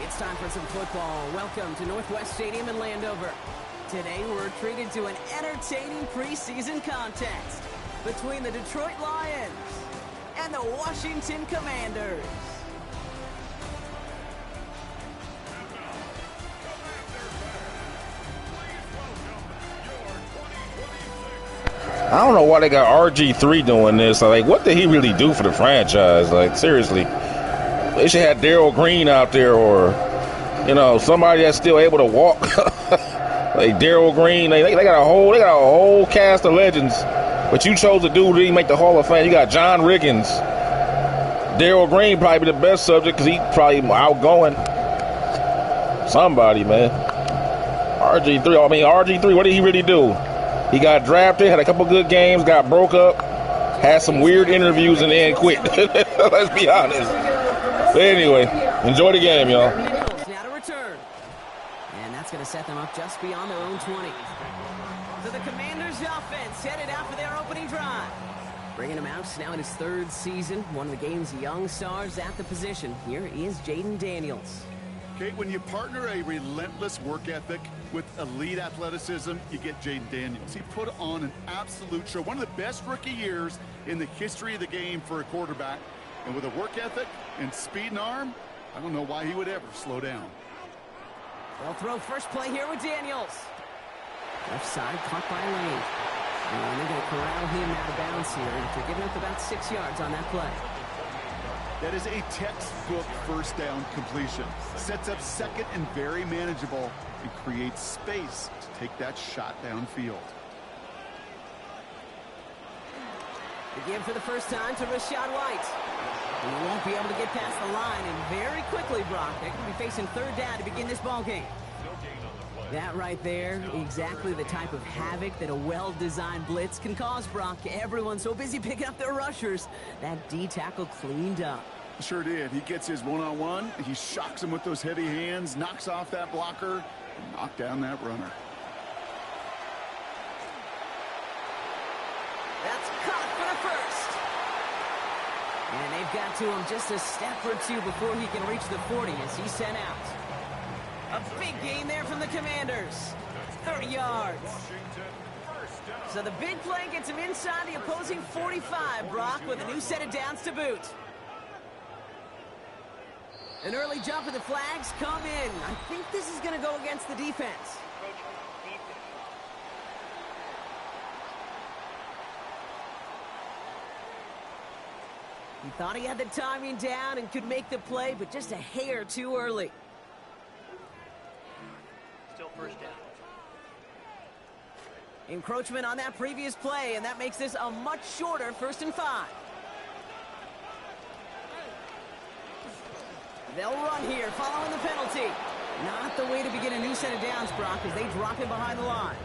It's time for some football. Welcome to Northwest Stadium in Landover. Today we're treated to an entertaining preseason contest between the Detroit Lions and the Washington Commanders. I don't know why they got RG3 doing this. Like, what did he really do for the franchise? Like, seriously. They should have Darryl Green out there, or, you know, somebody that's still able to walk. Like Darryl Green. They got a whole cast of legends. But you chose a dude who didn't make the Hall of Fame. You got John Riggins. Darryl Green probably be the best subject because he's probably outgoing. Somebody, man. RG3, what did he really do? He got drafted, had a couple good games, got broke up, had some weird interviews, and then quit. Let's be honest. But anyway, enjoy the game, y'all. Now to return. And that's going to set them up just beyond their own 20. So the Commanders' offense headed out for their opening drive. Bringing him out now in his third season, one of the game's young stars at the position. Here is Jaden Daniels. Okay, when you partner a relentless work ethic with elite athleticism, you get Jaden Daniels. He put on an absolute show. One of the best rookie years in the history of the game for a quarterback. And with a work ethic and speed and arm, I don't know why he would ever slow down. They'll throw first play here with Daniels. Left side, caught by Lane. And they're going to corral him out of bounds here after giving up about 6 yards on that play. That is a textbook first down completion. Sets up second and very manageable and creates space to take that shot downfield. The give for the first time to Rachaad White. And he won't be able to get past the line, and very quickly, Brock, they're going to be facing third down to begin this ball game. That right there, exactly the type of havoc that a well-designed blitz can cause, Brock. Everyone's so busy picking up their rushers. That D tackle cleaned up. Sure did. He gets his one-on-one. He shocks him with those heavy hands, knocks off that blocker, and knocks down that runner. That's caught for the first. And they've got to him just a step or two before he can reach the 40 as he's sent out. A big gain there from the Commanders. 30 yards. So the big play gets him inside the opposing 45, Brock, with a new set of downs to boot. An early jump of the flags come in. I think this is going to go against the defense. He thought he had the timing down and could make the play, but just a hair too early. Still first down. Encroachment on that previous play, and that makes this a much shorter 1st and 5. They'll run here following the penalty. Not the way to begin a new set of downs, Brock, as they drop him behind the line.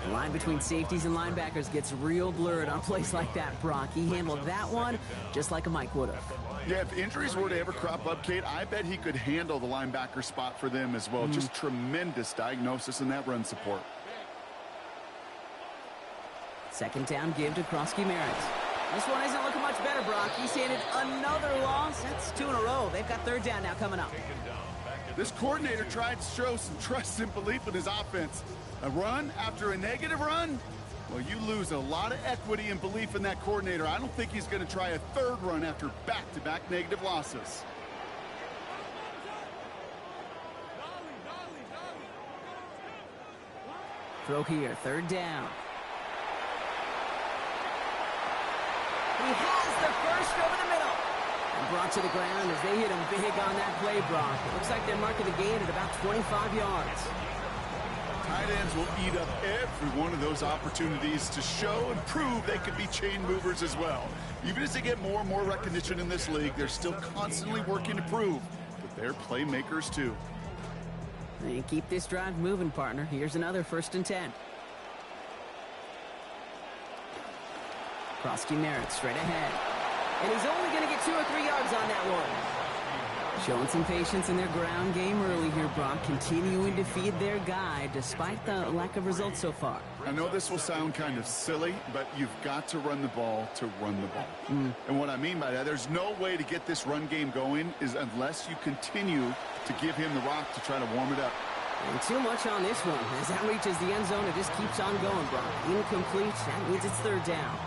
The line between safeties and linebackers gets real blurred on plays like that, Brock. He handled that one just like a Mike would have. Yeah, if injuries were to ever crop up, Kate, I bet he could handle the linebacker spot for them as well. Just tremendous diagnosis in that run support. Second down give to Merritt. This one isn't looking much better, Brock. He's handed another loss. That's 2 in a row. They've got third down now coming up. This coordinator tried to show some trust and belief in his offense. A run after a negative run? Well, you lose a lot of equity and belief in that coordinator. I don't think he's going to try a third run after back-to-back negative losses. Throw here, third down. He has the first over the middle. And brought to the ground as they hit him big on that play, Brock. It looks like they're marking the gain at about 25 yards. Tight ends will eat up every one of those opportunities to show and prove they could be chain movers as well. Even as they get more and more recognition in this league, they're still constantly working to prove that they're playmakers too. And keep this drive moving, partner. Here's another 1st and 10. Merritt straight ahead. And he's only going to get 2 or 3 yards on that one. Showing some patience in their ground game early here, Brock, continuing to feed their guy despite the lack of results so far. I know this will sound kind of silly, but you've got to run the ball to run the ball. And what I mean by that, there's no way to get this run game going is unless you continue to give him the rock to try to warm it up. And too much on this one. As that reaches the end zone, it just keeps on going, Brock. Incomplete. That means it's third down.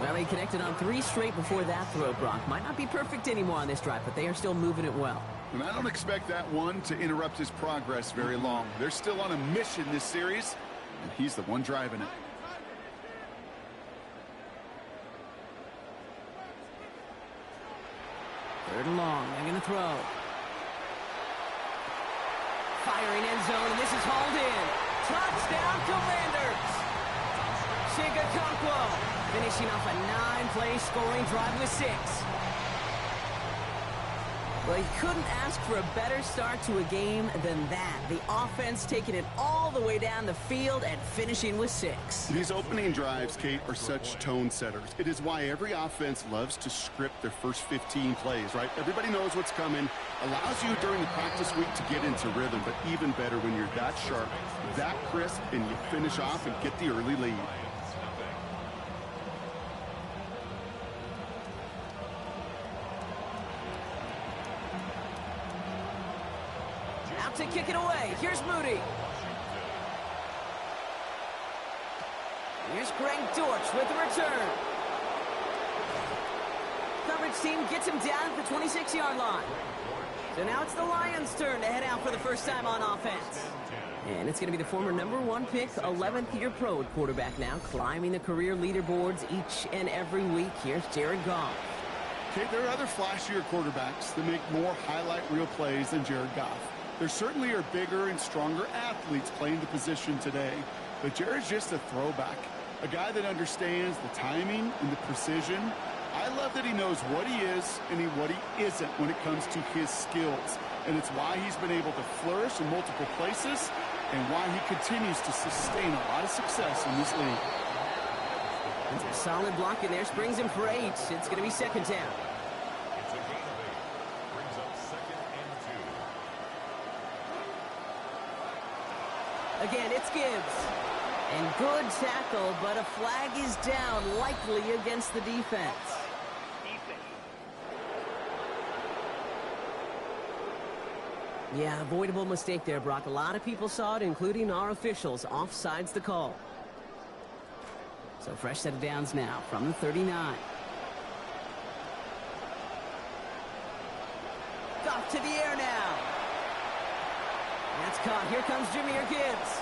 Well, they connected on 3 straight before that throw, Brock. Might not be perfect anymore on this drive, but they are still moving it well. And I don't expect that one to interrupt his progress very long. They're still on a mission this series, and he's the one driving it. Third and long. They're going to throw. Firing end zone, and this is hauled in. Touchdown, Commanders! Chigakonkwo finishing off a 9-play scoring drive with 6. Well, you couldn't ask for a better start to a game than that. The offense taking it all the way down the field and finishing with 6. These opening drives, Kate, are such tone setters. It is why every offense loves to script their first 15 plays, right? Everybody knows what's coming. Allows you during the practice week to get into rhythm, but even better when you're that sharp, that crisp, and you finish off and get the early lead. To kick it away. Here's Moody. Here's Greg Dortch with the return. Coverage team gets him down at the 26-yard line. So now it's the Lions' turn to head out for the first time on offense. And it's going to be the former #1 pick, 11th-year pro quarterback now, climbing the career leaderboards each and every week. Here's Jared Goff. Okay, there are other flashier quarterbacks that make more highlight reel plays than Jared Goff. There certainly are bigger and stronger athletes playing the position today, but Jared's just a throwback, a guy that understands the timing and the precision. I love that he knows what he is and what he isn't when it comes to his skills, and it's why he's been able to flourish in multiple places and why he continues to sustain a lot of success in this league. It's a solid block in there, springs him for 8. It's going to be second down. Again, it's Gibbs. And good tackle, but a flag is down, likely against the defense. Yeah, avoidable mistake there, Brock. A lot of people saw it, including our officials. Offsides the call. So fresh set of downs now from the 39. Off to the air now. That's caught. Here comes Jahmyr Gibbs.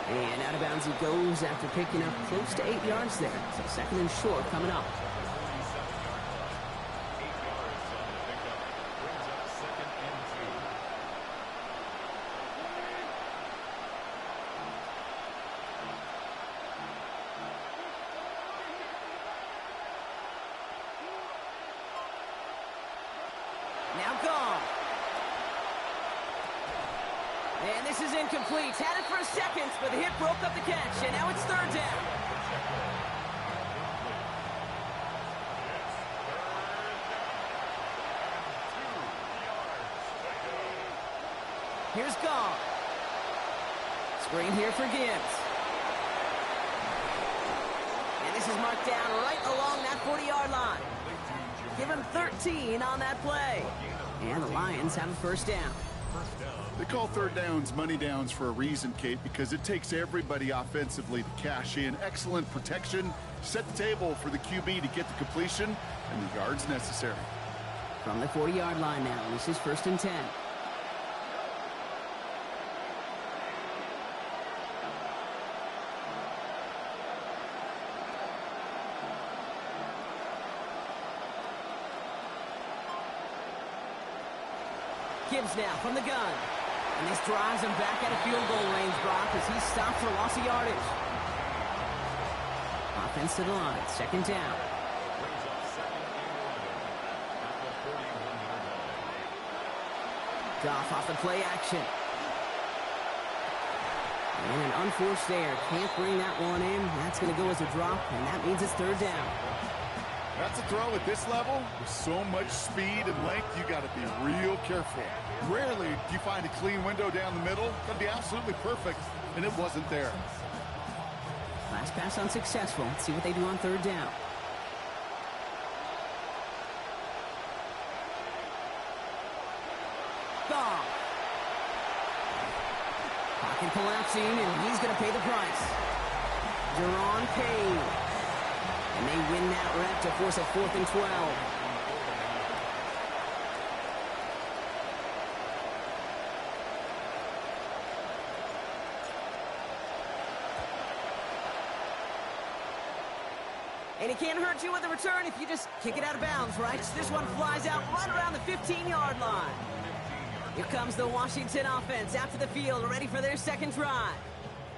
And out of bounds he goes after picking up close to 8 yards there. So second and short coming up. Now gone. And this is incomplete. Had it for a second, but the hit broke up the catch. And now it's third down. Here's Gall. Screen here for Gibbs. And this is marked down right along that 40-yard line. Give him 13 on that play. And the Lions have a first down. They call third downs money downs for a reason, Kate, because it takes everybody offensively to cash in. Excellent protection. Set the table for the QB to get the completion and the yards necessary. From the 40-yard line now, this is first and 10. Gibbs now from the gun. And this drives him back out of field goal range, Brock, as he stopped for loss of yardage. Offense to the line, second down. Goff off the play action. And an unforced error. Can't bring that one in. That's going to go as a drop, and that means it's third down. That's a throw at this level. With so much speed and length, you got to be real careful. Rarely do you find a clean window down the middle. It's going to be absolutely perfect, and it wasn't there. Last pass unsuccessful. Let's see what they do on third down. Goff. Pocket collapsing, and he's going to pay the price. Deron Payne. And they win that rep to force a 4th and 12. And it can't hurt you with a return if you just kick it out of bounds, right? This one flies out right around the 15-yard line. Here comes the Washington offense after the field, ready for their second drive.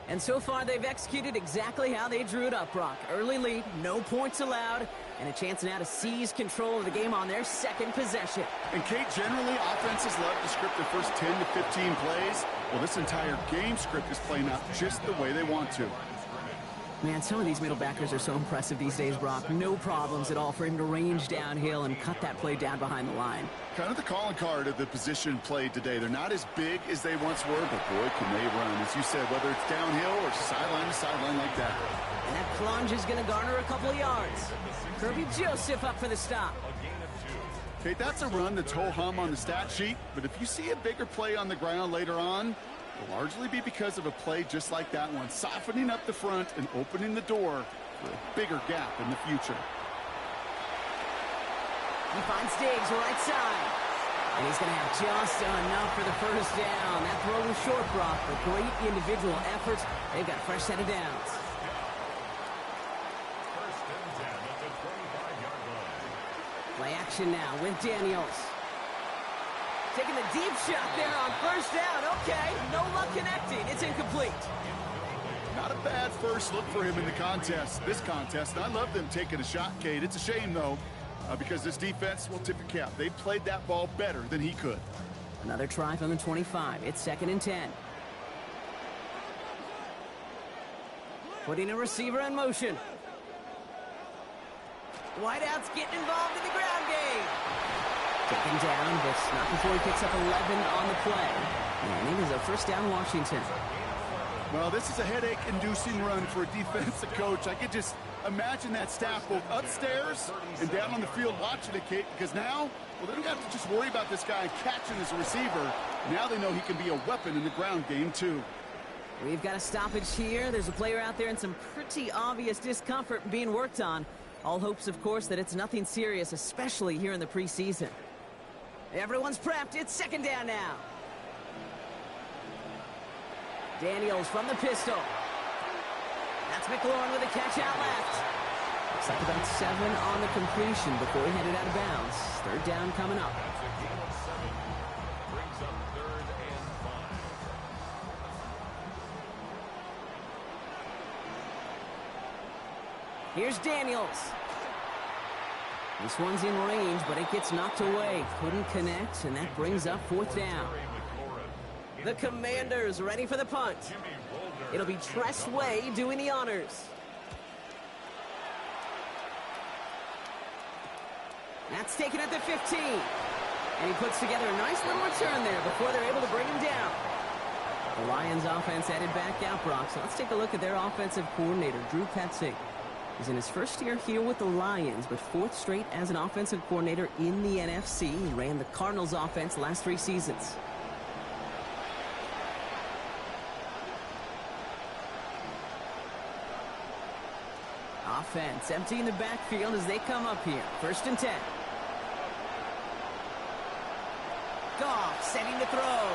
And so far, they've executed exactly how they drew it up, Brock. Early lead, no points allowed, and a chance now to seize control of the game on their second possession. And, Kate, generally, offenses love to script their first 10 to 15 plays. Well, this entire game script is playing out just the way they want to. Man, some of these middle backers are so impressive these days, Brock. No problems at all for him to range downhill and cut that play down behind the line. Kind of the calling card of the position played today. They're not as big as they once were, but boy, can they run. As you said, whether it's downhill or sideline to sideline like that. And that plunge is going to garner a couple of yards. Kirby Joseph up for the stop. Okay, that's a run that's ho-hum on the stat sheet, but if you see a bigger play on the ground later on, it'll largely be because of a play just like that one, softening up the front and opening the door for a bigger gap in the future. He finds Diggs right side. And he's going to have just enough for the first down. That throw was short, Brock, but great individual efforts. They've got a fresh set of downs. Play action now with Daniels. Taking the deep shot there on first down. Okay, no luck connecting. It's incomplete. Not a bad first look for him in the contest, this contest. And I love them taking a shot, Kate. It's a shame, though, because this defense will tip your cap. They played that ball better than he could. Another try from the 25. It's 2nd and 10. Putting a receiver in motion. Wideout's getting involved in the ground game. Taken down, but not before he picks up 11 on the play. And it is a first down, Washington. Well, this is a headache-inducing run for a defensive coach. I could just imagine that staff both upstairs and down on the field watching it, Kate, because now, well, they don't have to just worry about this guy catching as a receiver. Now they know he can be a weapon in the ground game, too. We've got a stoppage here. There's a player out there in some pretty obvious discomfort being worked on. All hopes, of course, that it's nothing serious, especially here in the preseason. Everyone's prepped. It's 2nd down now. Daniels from the pistol. That's McLaurin with a catch out left. Looks like about 7 on the completion before he headed out of bounds. 3rd down coming up. Here's Daniels. This one's in range, but it gets knocked away. Couldn't connect, and that brings up 4th down. The Commanders ready for the punt. It'll be Tress Way doing the honors. That's taken at the 15. And he puts together a nice little return there before they're able to bring him down. The Lions offense headed back out, Brock. So let's take a look at their offensive coordinator, Drew Petzing. He's in his first year here with the Lions, but 4th straight as an offensive coordinator in the NFC. He ran the Cardinals offense the last 3 seasons. Offense emptying the backfield as they come up here. 1st and 10. Goff setting the throw.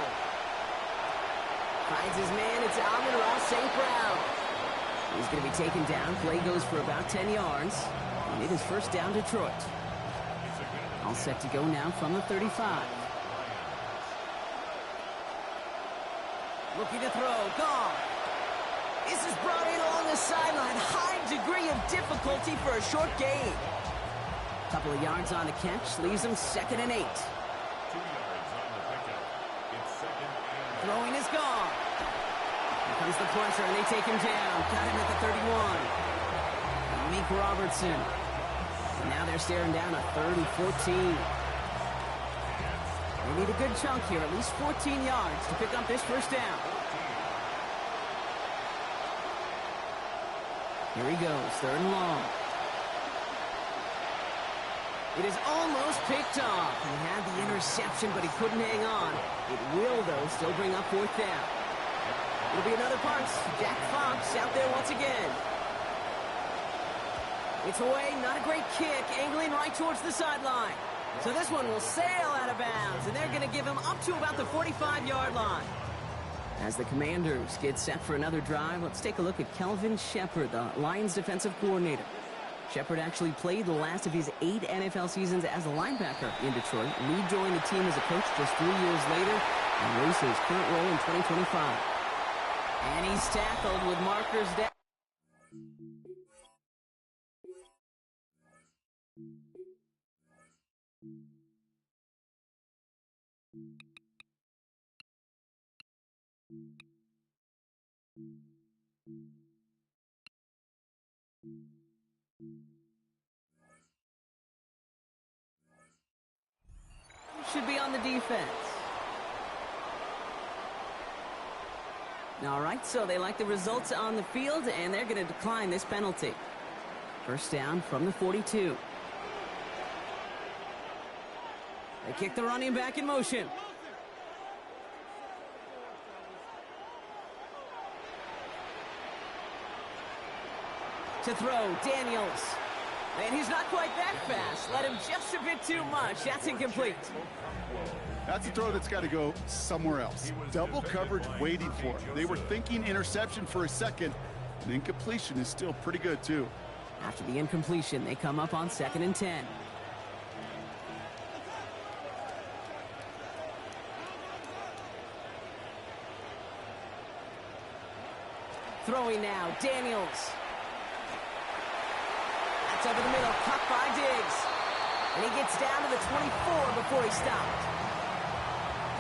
Finds his man. It's Amon-Ra St. Brown. He's going to be taken down. Play goes for about 10 yards. And it is 1st down Detroit. All set to go now from the 35. Looking to throw. Goff. This is brought in along the sideline. High degree of difficulty for a short gain. Couple of yards on the catch. Leaves him 2nd and 8. Throwing is gone. Here comes the pressure, and they take him down. Got him at the 31. Meek Robertson. Now they're staring down a 3rd and 14. They need a good chunk here, at least 14 yards to pick up this first down. Here he goes, 3rd and long. It is almost picked off. He had the interception, but he couldn't hang on. It will, though, still bring up 4th down. It'll be another punt. Jack Fox out there once again. It's away, not a great kick, angling right towards the sideline. So this one will sail out of bounds, and they're going to give him up to about the 45-yard line. As the Commanders get set for another drive, let's take a look at Kelvin Shepard, the Lions defensive coordinator. Shepard actually played the last of his 8 NFL seasons as a linebacker in Detroit. Lee joined the team as a coach just 3 years later and rose to his current role in 2025. And he's tackled with markers down. Should be on the defense. All right, so they like the results on the field, and they're going to decline this penalty. First down from the 42. They kick the running back in motion. To throw, Daniels. And he's not quite that fast. Let him just a bit too much. That's incomplete. That's a throw that's got to go somewhere else. Double coverage waiting for it. They were thinking interception for a second. And incompletion is still pretty good, too. After the incompletion, they come up on 2nd and 10. Throwing now, Daniels. That's over the middle, cut by Diggs. And he gets down to the 24 before he stopped.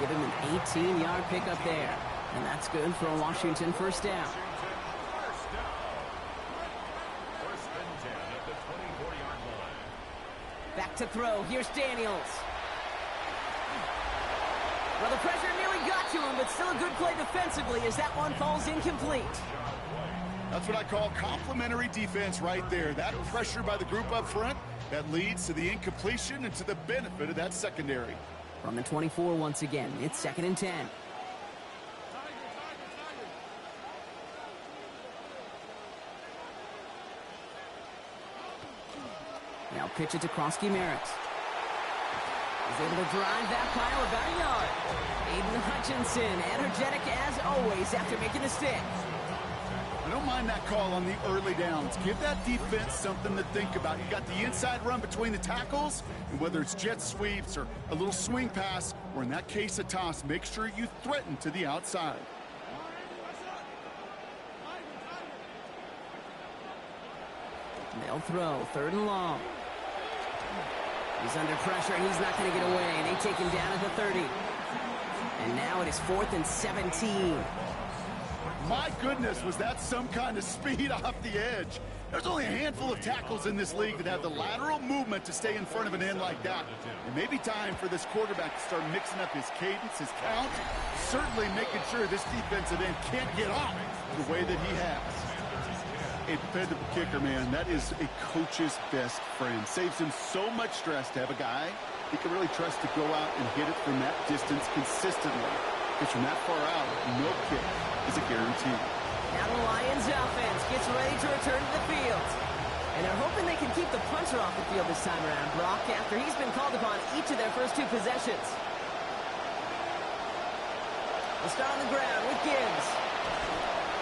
Give him an 18-yard pickup there. And that's good for a Washington first down. Back to throw. Here's Daniels. Well, the pressure nearly got to him, but still a good play defensively as that one falls incomplete. That's what I call complimentary defense right there. That pressure by the group up front, that leads to the incompletion and to the benefit of that secondary. From the 24 once again, it's 2nd and 10. Now pitch it to Krosky Merritt. He's able to drive that pile about a yard. Aiden Hutchinson, energetic as always after making the stick. I don't mind that call on the early downs. Give that defense something to think about. You got the inside run between the tackles, and whether it's jet sweeps or a little swing pass, or in that case a toss, make sure you threaten to the outside. They'll throw, 3rd and long. He's under pressure, and he's not going to get away. They take him down at the 30. And now it is 4th and 17. My goodness, was that some kind of speed off the edge. There's only a handful of tackles in this league that have the lateral movement to stay in front of an end like that. It may be time for this quarterback to start mixing up his cadence, his count, certainly making sure this defensive end can't get off the way that he has. A dependable kicker, man, that is a coach's best friend. Saves him so much stress to have a guy he can really trust to go out and hit it from that distance consistently. Because from that far out, no kick is a guarantee. Now the Lions offense gets ready to return to the field. And they're hoping they can keep the punter off the field this time around, Brock, after he's been called upon each of their first 2 possessions. They'll start on the ground with Gibbs.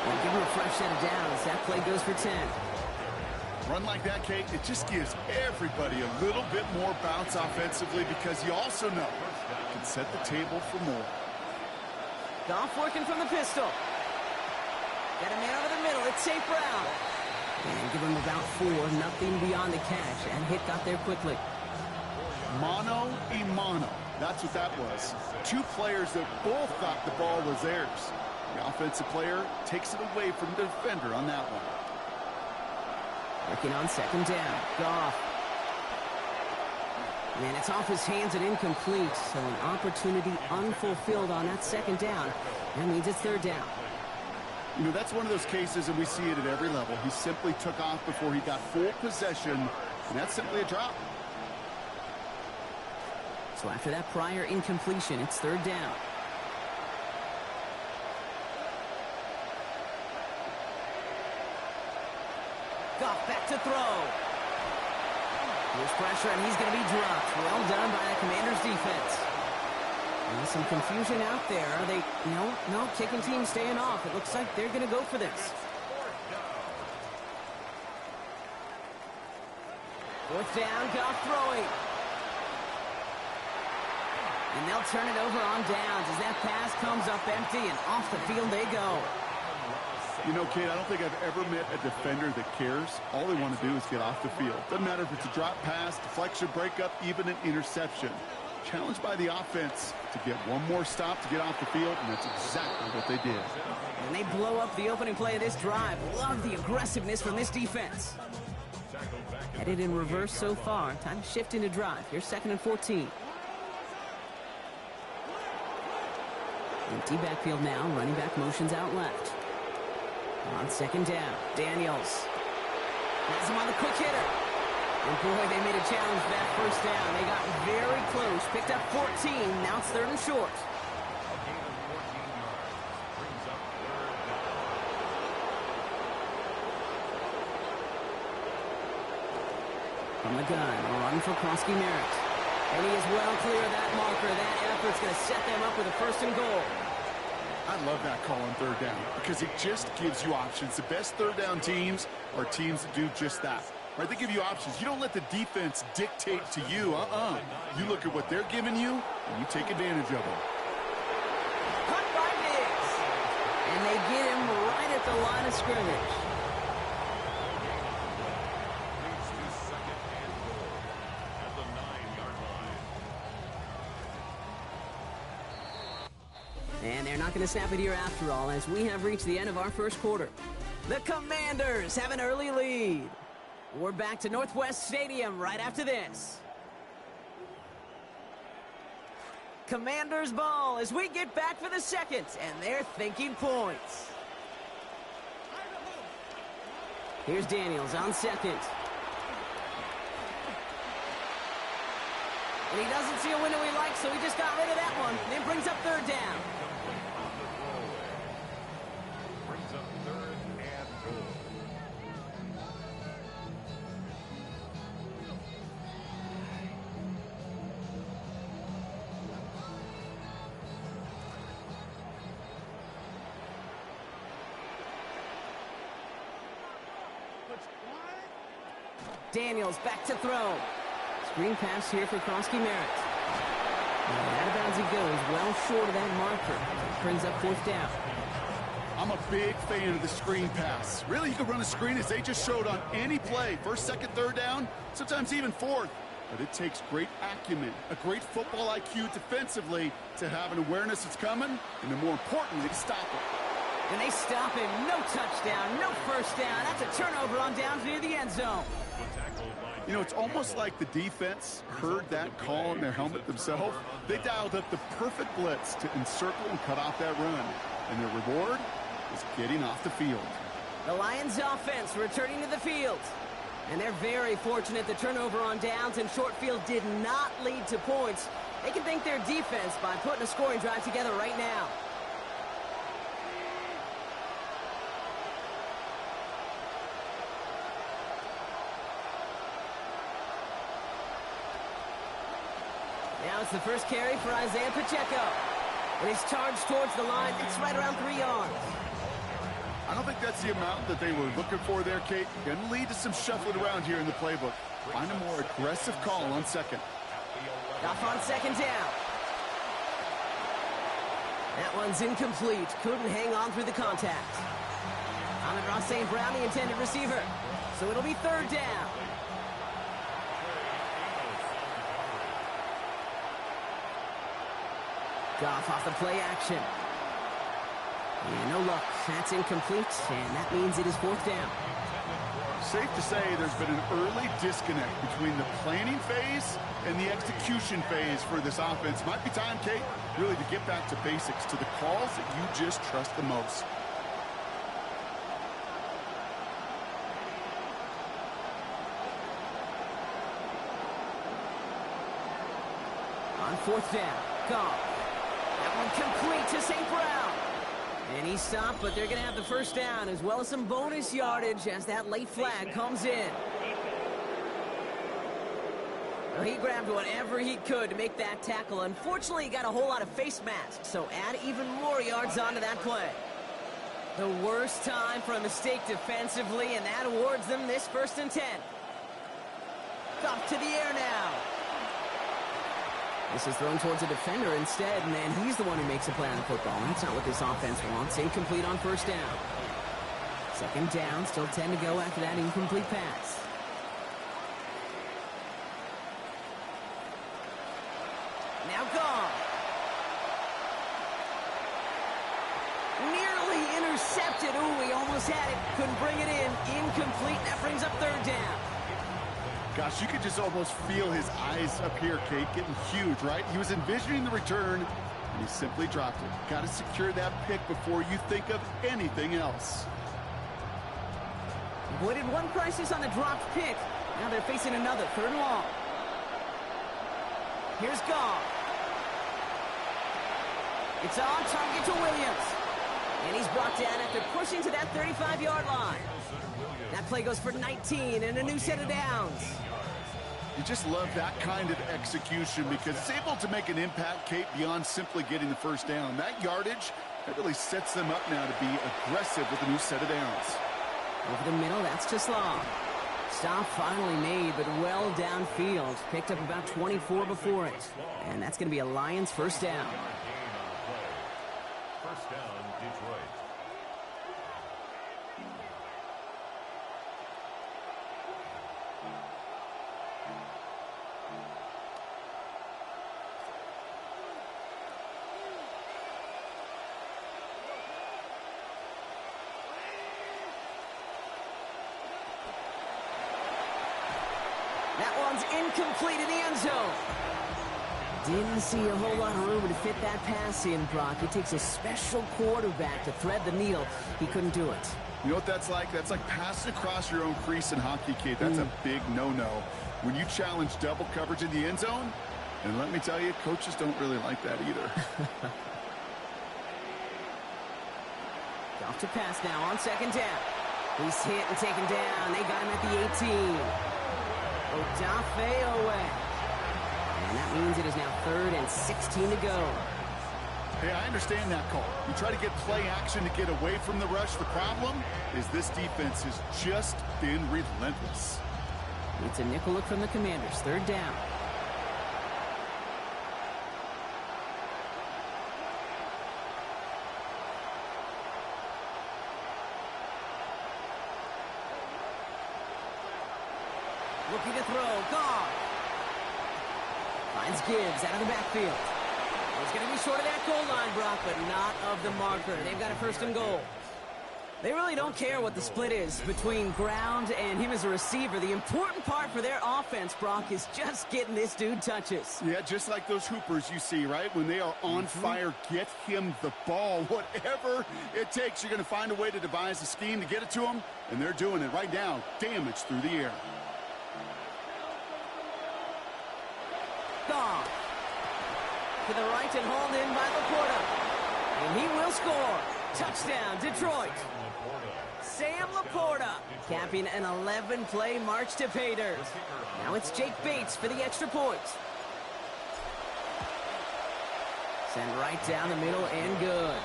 We'll give him a fresh set of downs. That play goes for 10. Run like that, Kate, it just gives everybody a little bit more bounce offensively because you also know it can set the table for more. Goff working from the pistol. Got a man over the middle. It's St. Brown. And give him about 4. Nothing beyond the catch. And hit got there quickly. Mano y mano. That's what that was. 2 players that both thought the ball was theirs. The offensive player takes it away from the defender on that one. Working on 2nd down. Goff And it's off his hands and incomplete, so an opportunity unfulfilled on that second down. That means it's third down. You know, that's one of those cases, and we see it at every level. He simply took off before he got full possession, and that's simply a drop. So after that prior incompletion, it's third down. Goff back to throw. There's pressure, and he's going to be dropped. Well done by the Commanders' defense. And some confusion out there. Are they, no, kicking team staying off. It looks like they're going to go for this. Fourth down, Goff throwing. And they'll turn it over on downs as that pass comes up empty, and off the field they go. You know, Kate, I don't think I've ever met a defender that cares. All they want to do is get off the field. Doesn't matter if it's a drop pass, deflection, breakup, even an interception. Challenged by the offense to get one more stop to get off the field, and that's exactly what they did. And they blow up the opening play of this drive. Love the aggressiveness from this defense. Headed in reverse so far. Time to shift into drive. Here's 2nd and 14. Empty backfield now. Running back motions out left. On second down, Daniels. Has him on the quick hitter. And boy, they made a challenge for that first down. They got very close. Picked up 14. Now it's 3rd and short. From the gun, a run for Krosky Merritt. And he is well clear of that marker. That effort's going to set them up with a 1st and goal. I love that call on third down because it just gives you options. The best third down teams are teams that do just that. Right? They give you options. You don't let the defense dictate to you. You look at what they're giving you, and you take advantage of them. Cut by Diggs. And they get him right at the line of scrimmage. And they're not going to snap it here after all, as we have reached the end of our first quarter. The Commanders have an early lead. We're back to Northwest Stadium right after this. Commanders ball as we get back for the second, and they're thinking points. Here's Daniels on second. And he doesn't see a window he likes, so he just got rid of that one. And then brings up third down. Daniels back to throw. Screen pass here for Krosky Merritt. And out of bounds he goes, well short of that marker. Brings up 4th down. I'm a big fan of the screen pass. Really, you can run a screen as they just showed on any play. 1st, 2nd, 3rd down, sometimes even 4th. But it takes great acumen, a great football IQ defensively to have an awareness it's coming, and then more importantly, to stop it. And they stop him. No touchdown, no 1st down. That's a turnover on downs near the end zone. You know, it's almost like the defense heard that call in their helmet themselves. They dialed up the perfect blitz to encircle and cut off that run. And their reward is getting off the field. The Lions offense returning to the field. And they're very fortunate the turnover on downs and short field did not lead to points. They can thank their defense by putting a scoring drive together right now. Now it's the first carry for Isaiah Pacheco. And he's charged towards the line. It's right around 3 yards. I don't think that's the amount that they were looking for there, Kate. Going to lead to some shuffling around here in the playbook. Find a more aggressive call on second. Off on second down. That one's incomplete. Couldn't hang on through the contact. Amon-Ra St. Brown, the intended receiver. So it'll be 3rd down. Goff off the play action. And no luck. That's incomplete, and that means it is 4th down. Safe to say there's been an early disconnect between the planning phase and the execution phase for this offense. Might be time, Kate, really to get back to basics, to the calls that you just trust the most. On fourth down, Goff. That one complete to St. Brown. And he stopped, but they're going to have the first down as well as some bonus yardage as that late flag comes in. Well, he grabbed whatever he could to make that tackle. Unfortunately, he got a whole lot of face masks, so add even more yards onto that play. The worst time for a mistake defensively, and that awards them this 1st and 10. Goff to the air now. This is thrown towards a defender instead, and then he's the one who makes a play on the football. That's not what this offense wants. Incomplete on 1st down. 2nd down, still 10 to go after that incomplete pass. Now gone. Nearly intercepted. Ooh, he almost had it. Couldn't bring it in. Incomplete. That brings up 3rd down. Gosh, you could just almost feel his eyes up here, Kate, getting huge, right? He was envisioning the return, and he simply dropped it. Got to secure that pick before you think of anything else. Avoided one crisis on the dropped pick. Now they're facing another 3rd and long. Here's Goff. It's on target to Williams. And he's brought down after pushing to that 35-yard line. That play goes for 19 and a new set of downs. You just love that kind of execution because it's able to make an impact, Kate, beyond simply getting the 1st down. That yardage, that really sets them up now to be aggressive with a new set of downs. Over the middle, that's too slow. Stop finally made, but well downfield. Picked up about 24 before it. And that's going to be a Lions 1st down. 1st down, Detroit. That one's incomplete in the end zone. Didn't see a whole lot of room to fit that pass in, Brock. It takes a special quarterback to thread the needle. He couldn't do it. You know what that's like? That's like passing across your own crease in hockey, Kate. That's a big no-no. When you challenge double coverage in the end zone, and let me tell you, coaches don't really like that either. Off to pass now on 2nd down. He's hit and taken down. They got him at the 18. Odafe away. And that means it is now 3rd and 16 to go. Hey, I understand that call. You try to get play action to get away from the rush. The problem is this defense has just been relentless. It's a nickel look from the Commanders. 3rd down. Looking to throw. Goff. Finds Gibbs out of the backfield. He's going to be short of that goal line, Brock, but not of the marker. They've got a 1st and goal. They really don't care what the split is between ground and him as a receiver. The important part for their offense, Brock, is just getting this dude touches. Yeah, just like those hoopers you see, right? When they are on fire, get him the ball. Whatever it takes, you're going to find a way to devise a scheme to get it to him, and they're doing it right now. Damage through the air. Goff. To the right and hauled in by Laporta. And he will score. Touchdown, Detroit. Sam Laporta capping an 11-play march to pay dirt. Now it's Jake Bates for the extra point. Send right down the middle and good.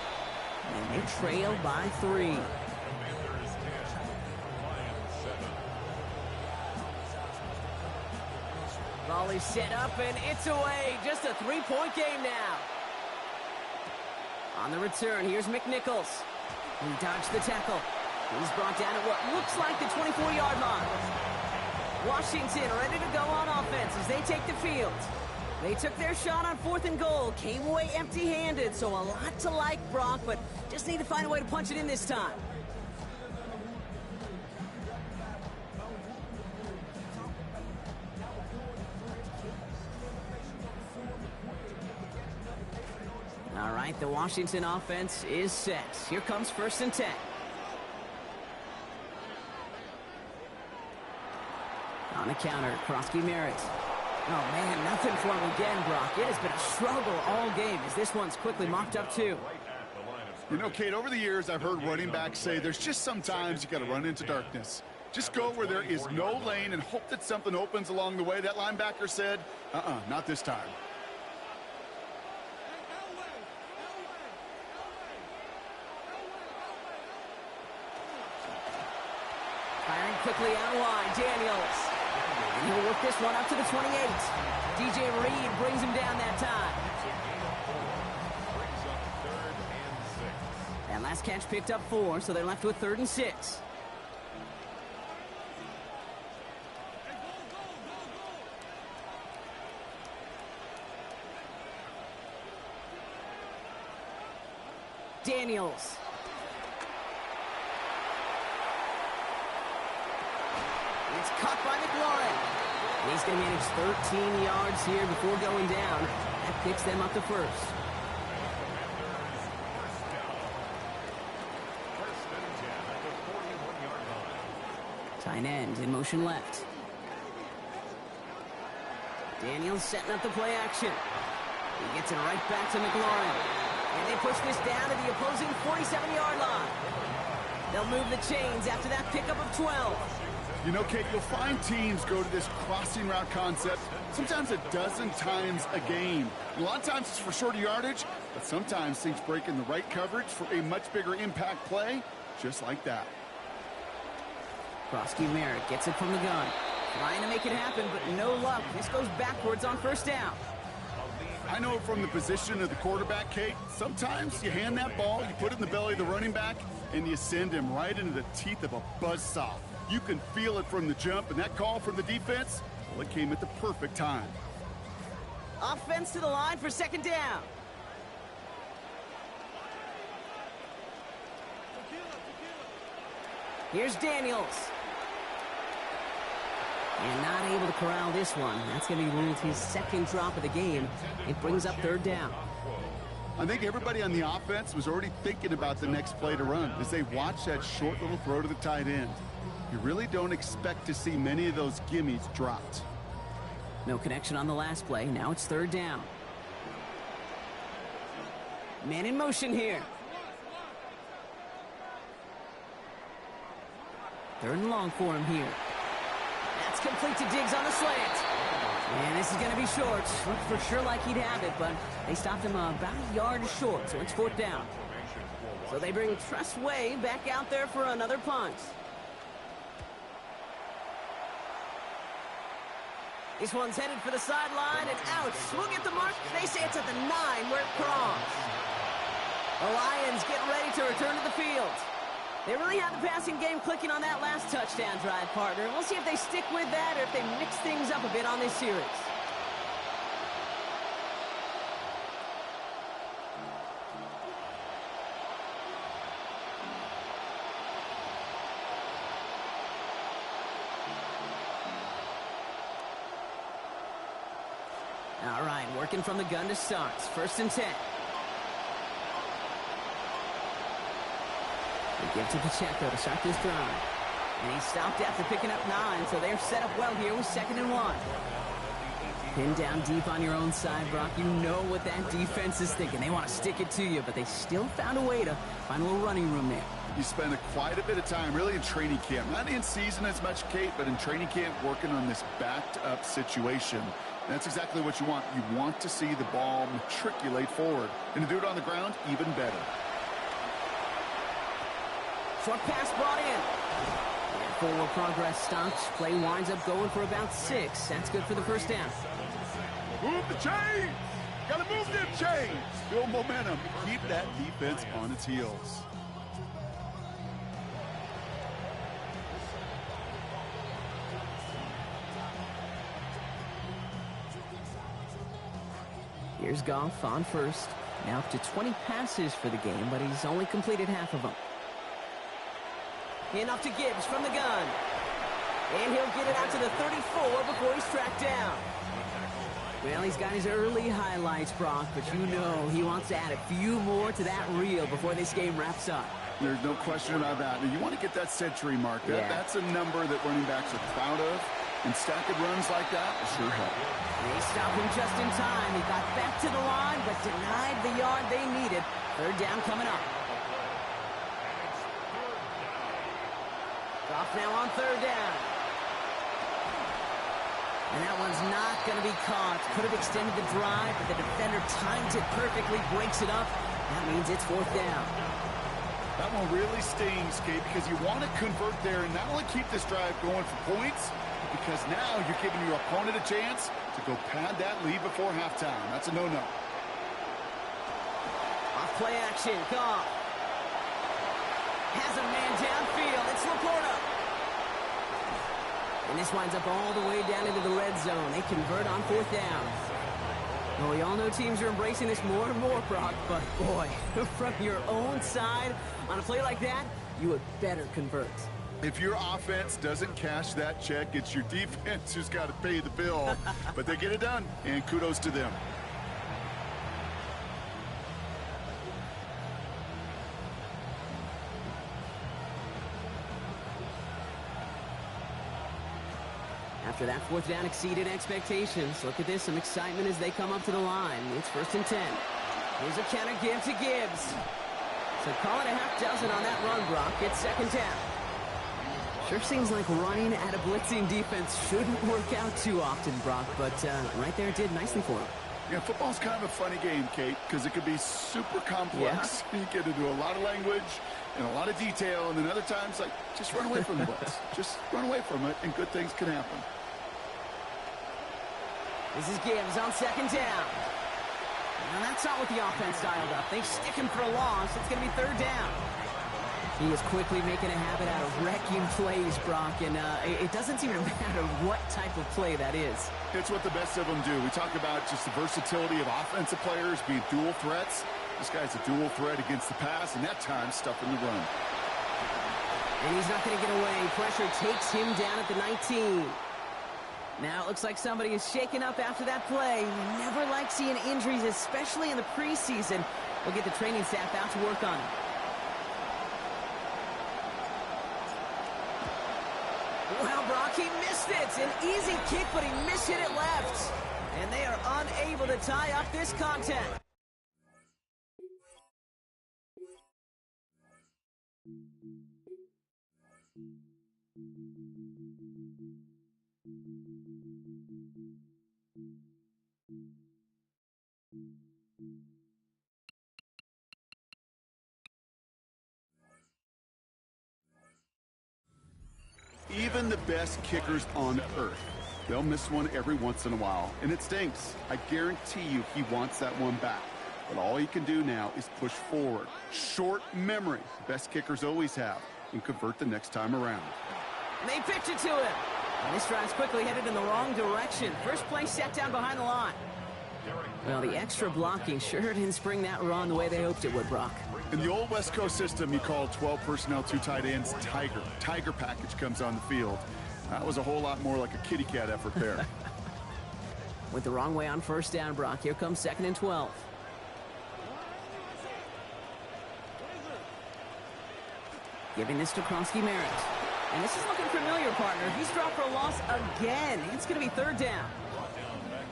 And they trail by 3. Volley set up and it's away. Just a 3-point game now. On the return, here's McNichols. He dodged the tackle. He's brought down at what looks like the 24-yard line. Washington ready to go on offense as they take the field. They took their shot on 4th and goal, came away empty-handed, so a lot to like, Brock, but just need to find a way to punch it in this time. right, the Washington offense is set. Here comes 1st and 10. On the counter, Krosky Merritt. Oh, man, nothing for him again, Brock. It has been a struggle all game as this one's quickly mopped up, too. You know, Kate, over the years, I've heard running backs say there's just sometimes you got to run into darkness. Just go where there is no lane and hope that something opens along the way. That linebacker said, not this time. Firing quickly out wide, Daniels. And he'll work this one up to the 28. DJ Reed brings him down that time. That last catch picked up 4, so they're left with 3rd and 6. Daniels. It's caught by McLaurin. And he's going to manage 13 yards here before going down. That picks them up to 1st. Tight end in motion left. Daniels setting up the play action. He gets it right back to McLaurin. And they push this down to the opposing 47-yard line. They'll move the chains after that pickup of 12. You know, Kate, you'll find teams go to this crossing route concept sometimes a dozen times a game. A lot of times it's for shorter yardage, but sometimes things break in the right coverage for a much bigger impact play, just like that. Krosky Merritt gets it from the gun. Trying to make it happen, but no luck. This goes backwards on 1st down. I know from the position of the quarterback, Kate, sometimes you hand that ball, you put it in the belly of the running back, and you send him right into the teeth of a buzzsaw. You can feel it from the jump, and that call from the defense, well, it came at the perfect time. Offense to the line for 2nd down. Here's Daniels. And not able to corral this one. That's going to be ruled his 2nd drop of the game. It brings up 3rd down. I think everybody on the offense was already thinking about the next play to run as they watch that short little throw to the tight end. You really don't expect to see many of those gimmies dropped. No connection on the last play. Now it's 3rd down. Man in motion here. 3rd and long for him here. That's complete to Diggs on the slant. And this is going to be short. Looked for sure like he'd have it, but they stopped him about a yard short, so it's 4th down. So they bring Tressway back out there for another punt. This one's headed for the sideline, and ouch. We'll get the mark. They say it's at the 9 where it crossed. The Lions get ready to return to the field. They really have the passing game clicking on that last touchdown drive, partner. We'll see if they stick with that or if they mix things up a bit on this series. All right, working from the gun to start. 1st and 10. They give to Pacheco to start this drive. And he stopped after picking up 9, so they're set up well here with 2nd and 1. Pinned down deep on your own side, Brock. You know what that defense is thinking. They want to stick it to you, but they still found a way to find a little running room there. You spend quite a bit of time really in training camp. Not in season as much, Kate, but in training camp working on this backed-up situation. And that's exactly what you want. You want to see the ball matriculate forward. And to do it on the ground, even better. Short pass brought in. And forward progress stops. Play winds up going for about 6. That's good for the 1st down. Move the chains! Gotta move them chains! Build momentum. Keep that defense on its heels. Here's Goff on 1st. Now up to 20 passes for the game, but he's only completed half of them. In up to Gibbs from the gun. And he'll get it out to the 34 before he's tracked down. Well, he's got his early highlights, Brock, but you know he wants to add a few more to that reel before this game wraps up. There's no question about that. And you want to get that century mark. Yeah. That's a number that running backs are proud of. And stacking runs like that will sure help. They stopped him just in time. He got back to the line, but denied the yard they needed. Third down coming up. Off now on third down. And that one's not going to be caught. Could have extended the drive, but the defender timed it perfectly, breaks it up. That means it's fourth down. That one really stings, Kate, because you want to convert there and not only keep this drive going for points, because now you're giving your opponent a chance to go pad that lead before halftime. That's a no-no. Off play action, Goff. Has a man downfield. It's Laporta. And this winds up all the way down into the red zone. They convert on fourth down. Well, we all know teams are embracing this more and more, Brock, but boy, from your own side, on a play like that, you would better convert. If your offense doesn't cash that check, it's your defense who's got to pay the bill. But they get it done, and kudos to them. After that fourth down exceeded expectations, look at this, some excitement as they come up to the line. It's 1st and 10. Here's a counter give to Gibbs. So call it a half dozen on that run, Brock. It's 2nd down. Sure seems like running at a blitzing defense shouldn't work out too often, Brock, but right there it did nicely for him. Yeah, football's kind of a funny game, Kate, because it could be super complex. Yeah. You get into a lot of language and a lot of detail, and then other times, like, just run away from the blitz. Just run away from it, and good things can happen. This is Gibbs on 2nd down. Now that's not what the offense dialed up. They stick him for a loss. It's going to be 3rd down. He is quickly making a habit out of wrecking plays, Brock, and it doesn't seem to matter what type of play that is. It's what the best of them do. We talk about just the versatility of offensive players being dual threats. This guy's a dual threat against the pass, and that time stuffing the run. And he's not going to get away. Pressure takes him down at the 19. Now it looks like somebody is shaken up after that play. We never like seeing injuries, especially in the preseason. We'll get the training staff out to work on it. Well, Brock, he missed it. An easy kick, but he mishit it left. And they are unable to tie up this contact. Even the best kickers on earth, they'll miss one every once in a while, and it stinks. I guarantee you he wants that one back. But all he can do now is push forward. Short memory, best kickers always have, and convert the next time around. And they pitch it to him. And this drive's quickly headed in the wrong direction. First play set down behind the line. Well, the extra blocking sure didn't spring that run the way they hoped it would, Brock. In the old West Coast system, you call 12 personnel, 2 tight ends, Tiger. Tiger package comes on the field. That was a whole lot more like a kitty cat effort there. Went the wrong way on 1st down, Brock. Here comes 2nd and 12. Giving this to Kronsky-Merritt. And this is looking familiar, partner. He's dropped for a loss again. It's going to be 3rd down.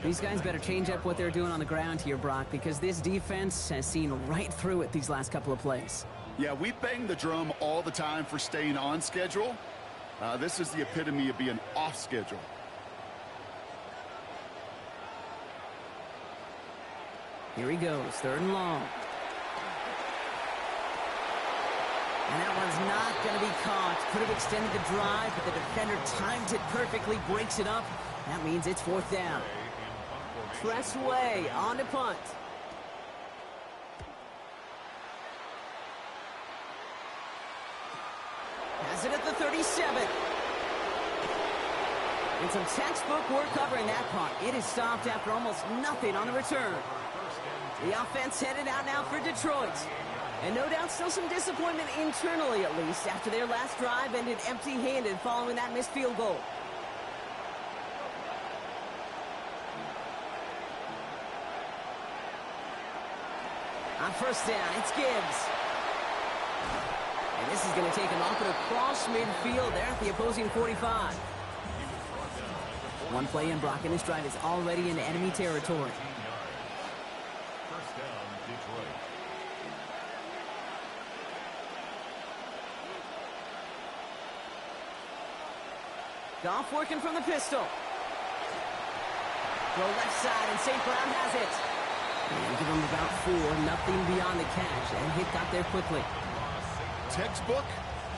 These guys better change up what they're doing on the ground here, Brock, because this defense has seen right through it these last couple of plays. Yeah, we bang the drum all the time for staying on schedule. This is the epitome of being off schedule. Here he goes, 3rd and long. And that one's not going to be caught. Could have extended the drive, but the defender timed it perfectly, breaks it up. That means it's 4th down. Press away, on to punt. Has it at the 37. And some textbook work covering that punt. It is stopped after almost nothing on the return. The offense headed out now for Detroit. And no doubt still some disappointment internally, at least, after their last drive ended empty-handed following that missed field goal. On first down, it's Gibbs. And this is going to take him up and across midfield there at the opposing 45. One play in, Brock, and this drive is already in enemy territory. First down, Detroit. Goff working from the pistol. Throw left side, and St. Brown has it. And give him about 4, nothing beyond the catch, and hit got there quickly. Textbook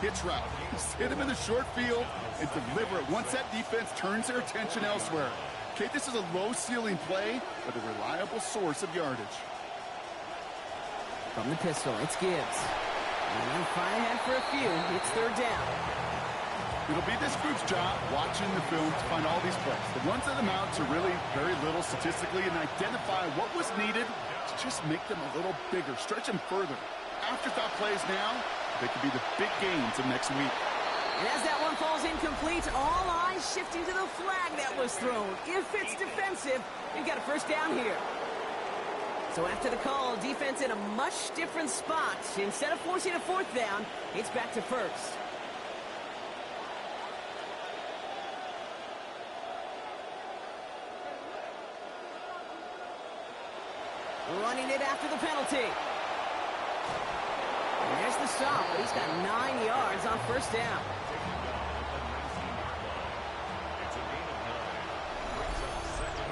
hitch route. Just hit him in the short field and deliver it once that defense turns their attention elsewhere. Okay, this is a low-ceiling play, but a reliable source of yardage. From the pistol, it's Gibbs. And they'll fly ahead for a few. It's third down. It'll be this group's job watching the film to find all these plays. The ones that amount to really very little statistically and identify what was needed to just make them a little bigger, stretch them further. Afterthought plays now, they could be the big games of next week. And as that one falls incomplete, all eyes shifting to the flag that was thrown. If it's defensive, you've got a first down here. So after the call, defense in a much different spot. Instead of forcing a fourth down, it's back to first. Running it after the penalty. And there's the stop, but he's got 9 yards on first down.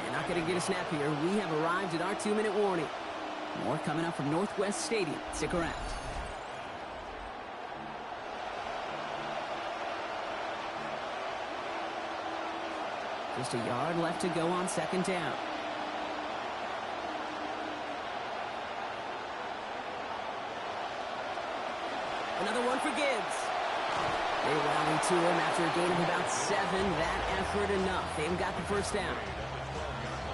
They're not going to get a snap here. We have arrived at our 2-minute warning. More coming up from Northwest Stadium. Stick around. Just a yard left to go on second down. Another one for Gibbs. They rally to him after a gain of about 7. That effort enough. They've got the first down.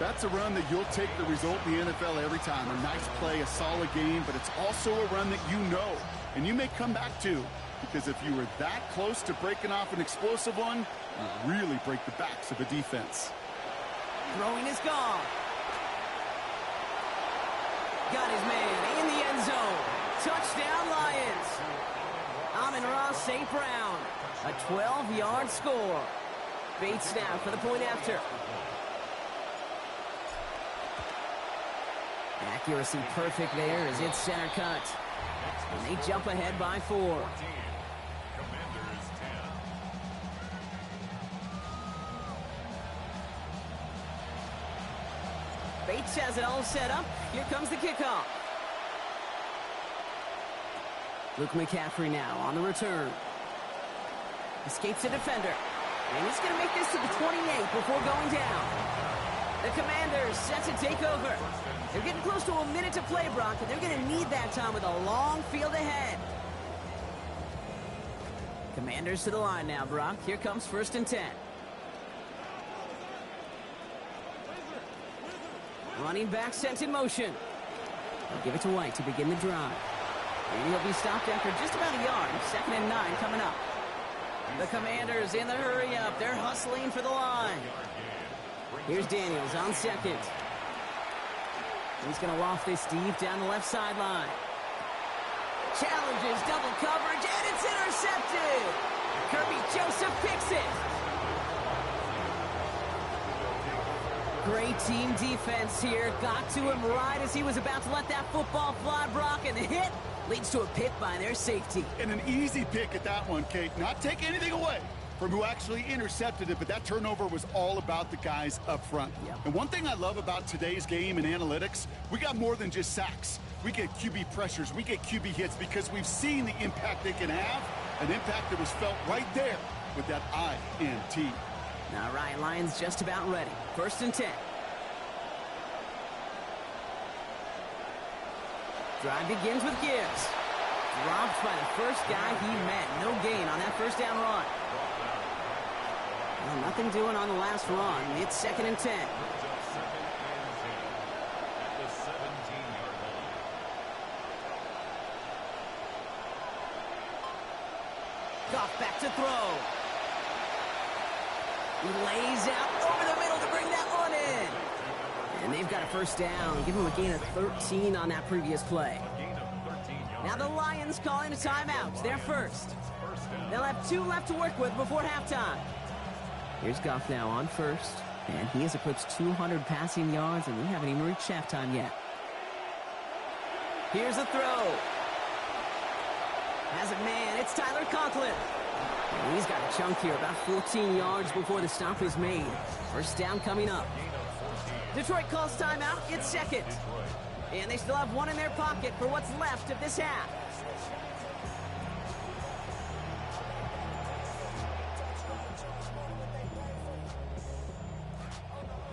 That's a run that you'll take the result in the NFL every time. A nice play, a solid game, but it's also a run that you know, and you may come back to, because if you were that close to breaking off an explosive one, you really break the backs of a defense. Throwing is gone. Got his man in the end zone. Touchdown, Lions. Amon-Ra St. Brown. A 12-yard score. Bates now for the point after. Accuracy perfect there as it's center cut. And they jump ahead by 4. Commanders 10. Bates has it all set up. Here comes the kickoff. Luke McCaffrey now on the return. Escapes a defender. And he's going to make this to the 28 before going down. The Commanders set to take over. They're getting close to a minute to play, Brock, and they're going to need that time with a long field ahead. Commanders to the line now, Brock. Here comes first and 10. Running back sent in motion. They'll give it to White to begin the drive. And he'll be stopped after just about a yard. Second and 9 coming up. The Commanders in the hurry-up. They're hustling for the line. Here's Daniels on second. He's going to loft this deep down the left sideline. Challenges double coverage, and it's intercepted. Kirby Joseph picks it. Great team defense here. Got to him right as he was about to let that football fly, Brock, and the hit leads to a pick by their safety. And an easy pick at that one, Kate. Not take anything away from who actually intercepted it, but that turnover was all about the guys up front. Yep. And one thing I love about today's game and analytics, we got more than just sacks. We get QB pressures, we get QB hits, because we've seen the impact they can have, an impact that was felt right there with that INT. All right, Lions just about ready. First and 10. Drive begins with Gibbs. Dropped by the first guy he met. No gain on that first down run. Well, nothing doing on the last run. It's second and 10. Goff back to throw. He lays out over the middle to bring that one in. And they've got a first down. Give them a gain of 13 on that previous play. Now the Lions calling a timeout. They're first. They'll have 2 left to work with before halftime. Here's Goff now on first. And he has eclipsed 200 passing yards, and we haven't even reached halftime yet. Here's a throw. Has it man. It's Tyler Conklin. And he's got a chunk here, about 14 yards before the stop is made. First down coming up. Detroit calls timeout. It's second. And they still have 1 in their pocket for what's left of this half.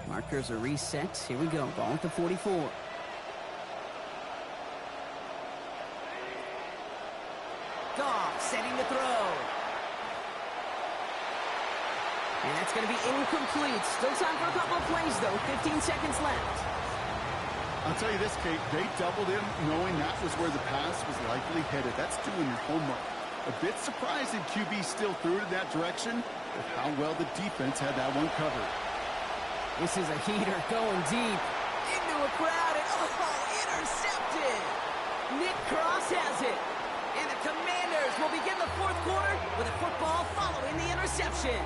Markers are reset. Here we go. Ball at the 44. Goff setting the throw. And that's going to be incomplete. Still time for a couple of plays, though. 15 seconds left. I'll tell you this, Kate. They doubled him knowing that was where the pass was likely headed. That's doing your homework. A bit surprising QB still threw it in that direction, but how well the defense had that one covered. This is a heater going deep into a crowd, and intercepted. Nick Cross has it. And the Commanders will begin the fourth quarter with a football following the interception.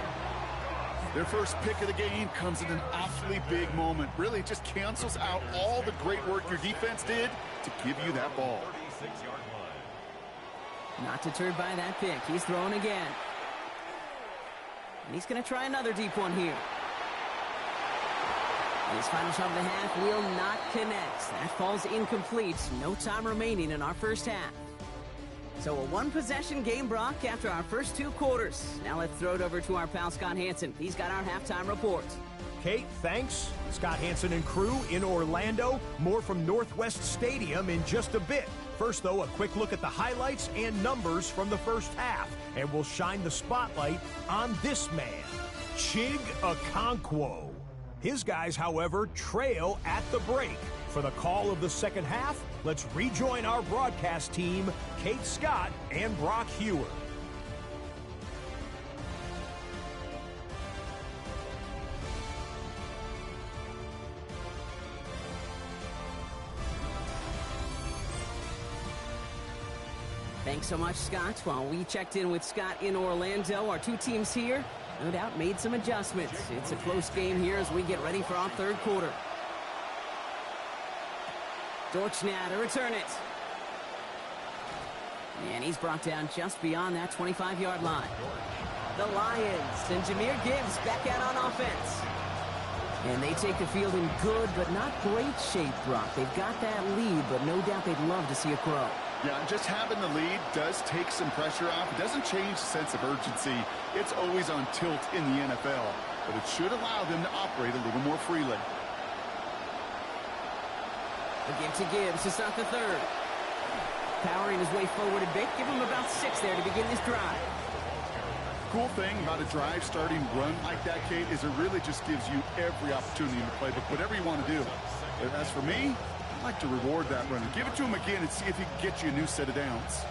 Their first pick of the game comes in an awfully big moment. Really just cancels out all the great work your defense did to give you that ball. Not deterred by that pick. He's throwing again. And he's going to try another deep one here. And his final shot of the half will not connect. That falls incomplete. No time remaining in our first half. So a one-possession game, Brock, after our first 2 quarters. Now let's throw it over to our pal Scott Hansen. He's got our halftime report. Kate, thanks. Scott Hansen and crew in Orlando. More from Northwest Stadium in just a bit. First, though, a quick look at the highlights and numbers from the first half. And we'll shine the spotlight on this man, Chig Okonkwo. His guys, however, trail at the break. For the call of the second half, let's rejoin our broadcast team, Kate Scott and Brock Hewer. Thanks so much, Scott. While we checked in with Scott in Orlando, our 2 teams here, no doubt, made some adjustments. It's a close game here as we get ready for our third quarter. Dortch now to return it. And he's brought down just beyond that 25-yard line. The Lions and Jahmyr Gibbs back out on offense. And they take the field in good but not great shape, Brock. They've got that lead, but no doubt they'd love to see a crow. Yeah, just having the lead does take some pressure off. It doesn't change the sense of urgency. It's always on tilt in the NFL, but it should allow them to operate a little more freely. A give to Gibbs to start the third. Powering his way forward a bit. Give him about 6 there to begin this drive. Cool thing about a drive starting run like that, Kate, is it really just gives you every opportunity in the playbook, whatever you want to do. But as for me, I like to reward that run. Give it to him again and see if he can get you a new set of downs.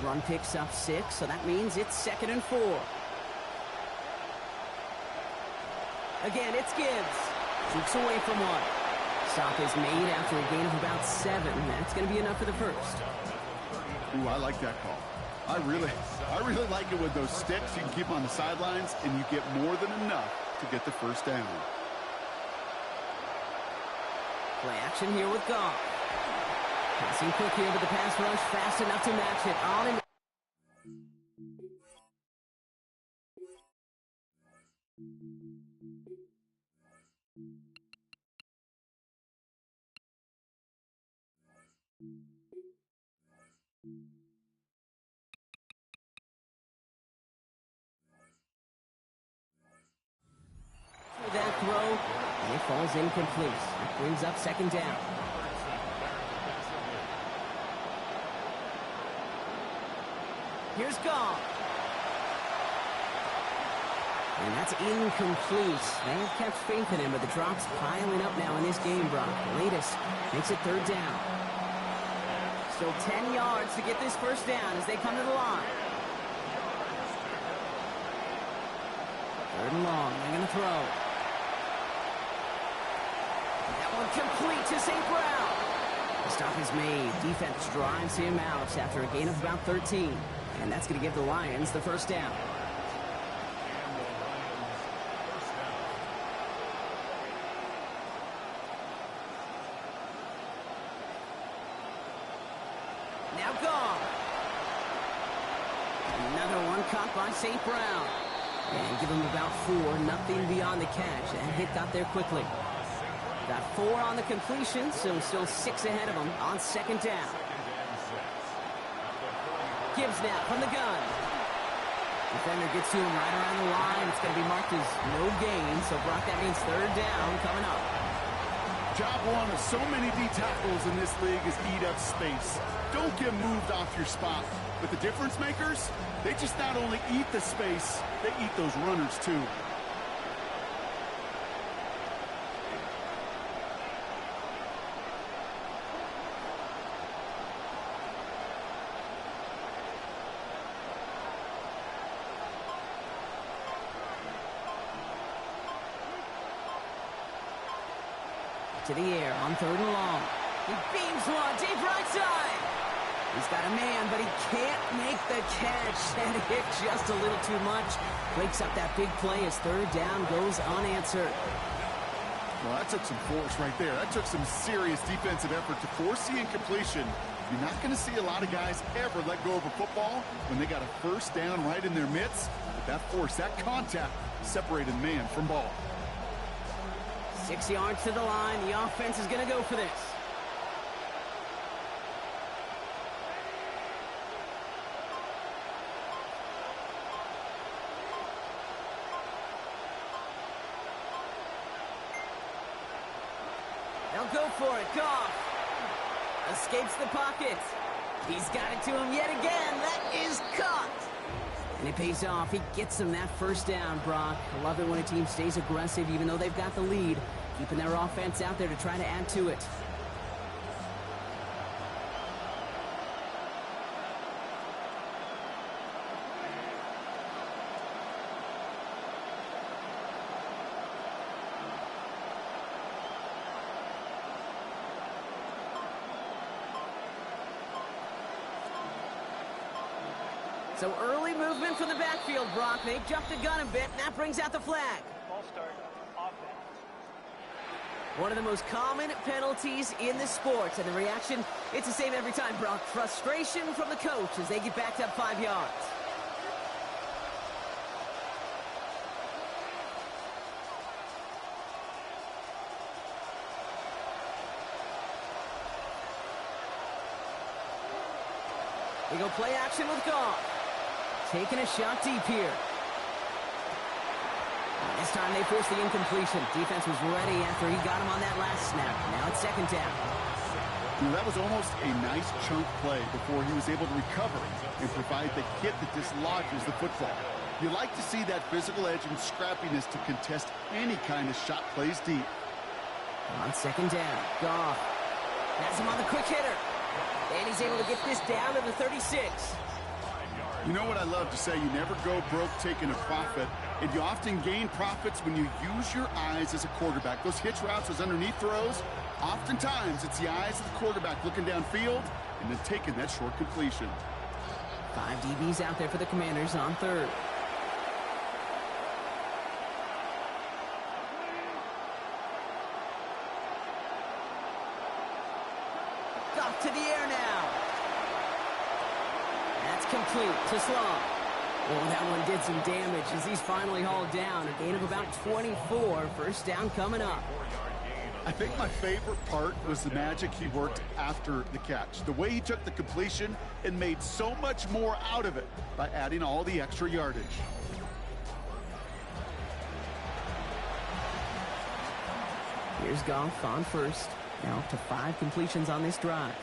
Run picks up 6, so that means it's 2nd and 4. Again, it's Gibbs. Keeps away from 1. Stop is made after a gain of about 7. That's going to be enough for the first. Ooh, I like that call. I really like it with those sticks. You can keep on the sidelines, and you get more than enough to get the first down. Play action here with Goff. Passing quick here, but the pass rush fast enough to match it. On and that throw, and it falls incomplete. It brings up 2nd down. Here's Goff. And that's incomplete. They have kept faith in him, but the drops piling up now in this game, Brock. The latest makes it 3rd down. Still 10 yards to get this first down as they come to the line. 3rd and long. They're going to throw. That one Incomplete to St. Brown. The stop is made. Defense drives him out after a gain of about 13. And that's going to give the Lions the first down. Now gone. Another one caught by St. Brown. And give him about 4, nothing beyond the catch. That hit got there quickly. Got 4 on the completion, so still 6 ahead of him on second down. Gibbs now from the gun. Defender gets to him right around the line. It's going to be marked as no gain, so Brock, that means third down coming up. Job one of so many D tackles in this league is eat up space. Don't get moved off your spot. But the difference makers, they just not only eat the space, they eat those runners too. To the air on third and long. He beams one deep right side. He's got a man, but he can't make the catch. That hit just a little too much. Breaks up that big play as third down goes unanswered. Well, that took some force right there. That took some serious defensive effort to force the incompletion. You're not going to see a lot of guys ever let go of a football when they got a first down right in their midst. But that force, that contact, separated man from ball. 6 yards to the line. The offense is going to go for this. They'll go for it. Goff escapes the pocket. He's got it to him yet again. That is caught. And it pays off. He gets him that first down, Brock. I love it when a team stays aggressive, even though they've got the lead. Keeping their offense out there to try to add to it. So early movement from the backfield, Brock. They jumped the gun a bit, and that brings out the flag. Ball start, offense. One of the most common penalties in the sport, and the reaction, it's the same every time, Brock. Frustration from the coach as they get backed up 5 yards. They go play action with Goff. Taking a shot deep here. This time they forced the incompletion. Defense was ready after he got him on that last snap. Now it's second down. That was almost a nice chunk play before he was able to recover and provide the hit that dislodges the football. You like to see that physical edge and scrappiness to contest any kind of shot plays deep. On second down, Goff has him on the quick hitter. And he's able to get this down to the 36. You know what I love to say? You never go broke taking a profit, and you often gain profits when you use your eyes as a quarterback. Those hitch routes, those underneath throws, oftentimes it's the eyes of the quarterback looking downfield and then taking that short completion. 5 DBs out there for the Commanders on third. Goff to the air now. That's complete to Sloan. Oh, that one did some damage as he's finally hauled down. A gain of about 24. First down coming up. I think my favorite part was the magic he worked after the catch. The way he took the completion and made so much more out of it by adding all the extra yardage. Here's Goff on first. Now up to 5 completions on this drive.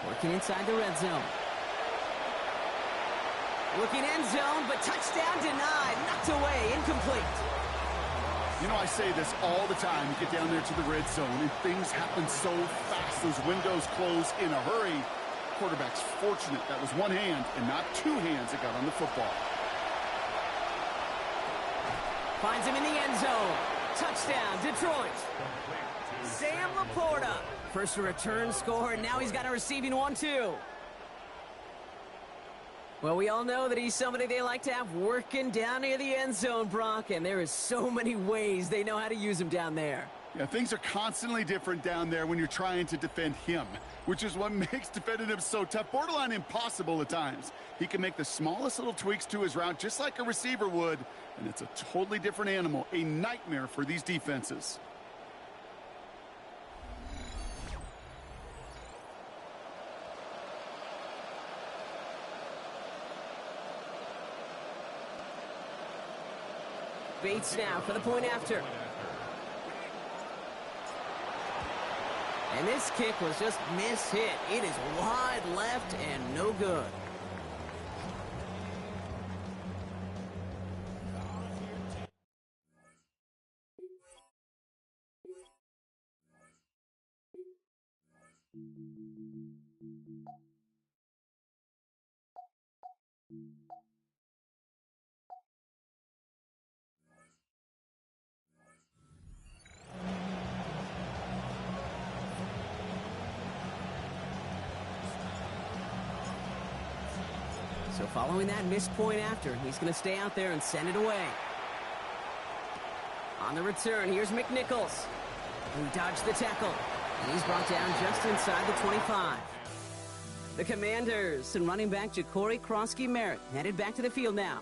Working inside the red zone. Looking end zone, but touchdown denied. Knocked away, incomplete. You know, I say this all the time. You get down there to the red zone, and things happen so fast. Those windows close in a hurry. Quarterback's fortunate that was one hand and not 2 hands that got on the football. Finds him in the end zone. Touchdown, Detroit. Sam Laporta. First return score, and now he's got a receiving one, too. Well, we all know that he's somebody they like to have working down near the end zone, Brock, and there is so many ways they know how to use him down there. Yeah, things are constantly different down there when you're trying to defend him, which is what makes defending him so tough, borderline impossible at times. He can make the smallest little tweaks to his route just like a receiver would, and it's a totally different animal, a nightmare for these defenses. Bates now for the point after. And this kick was just mishit. It is wide left and no good. So following that missed point after, he's going to stay out there and send it away. On the return, here's McNichols, who dodged the tackle. And he's brought down just inside the 25. The Commanders and running back Ja'Cory Krosky-Merritt headed back to the field now.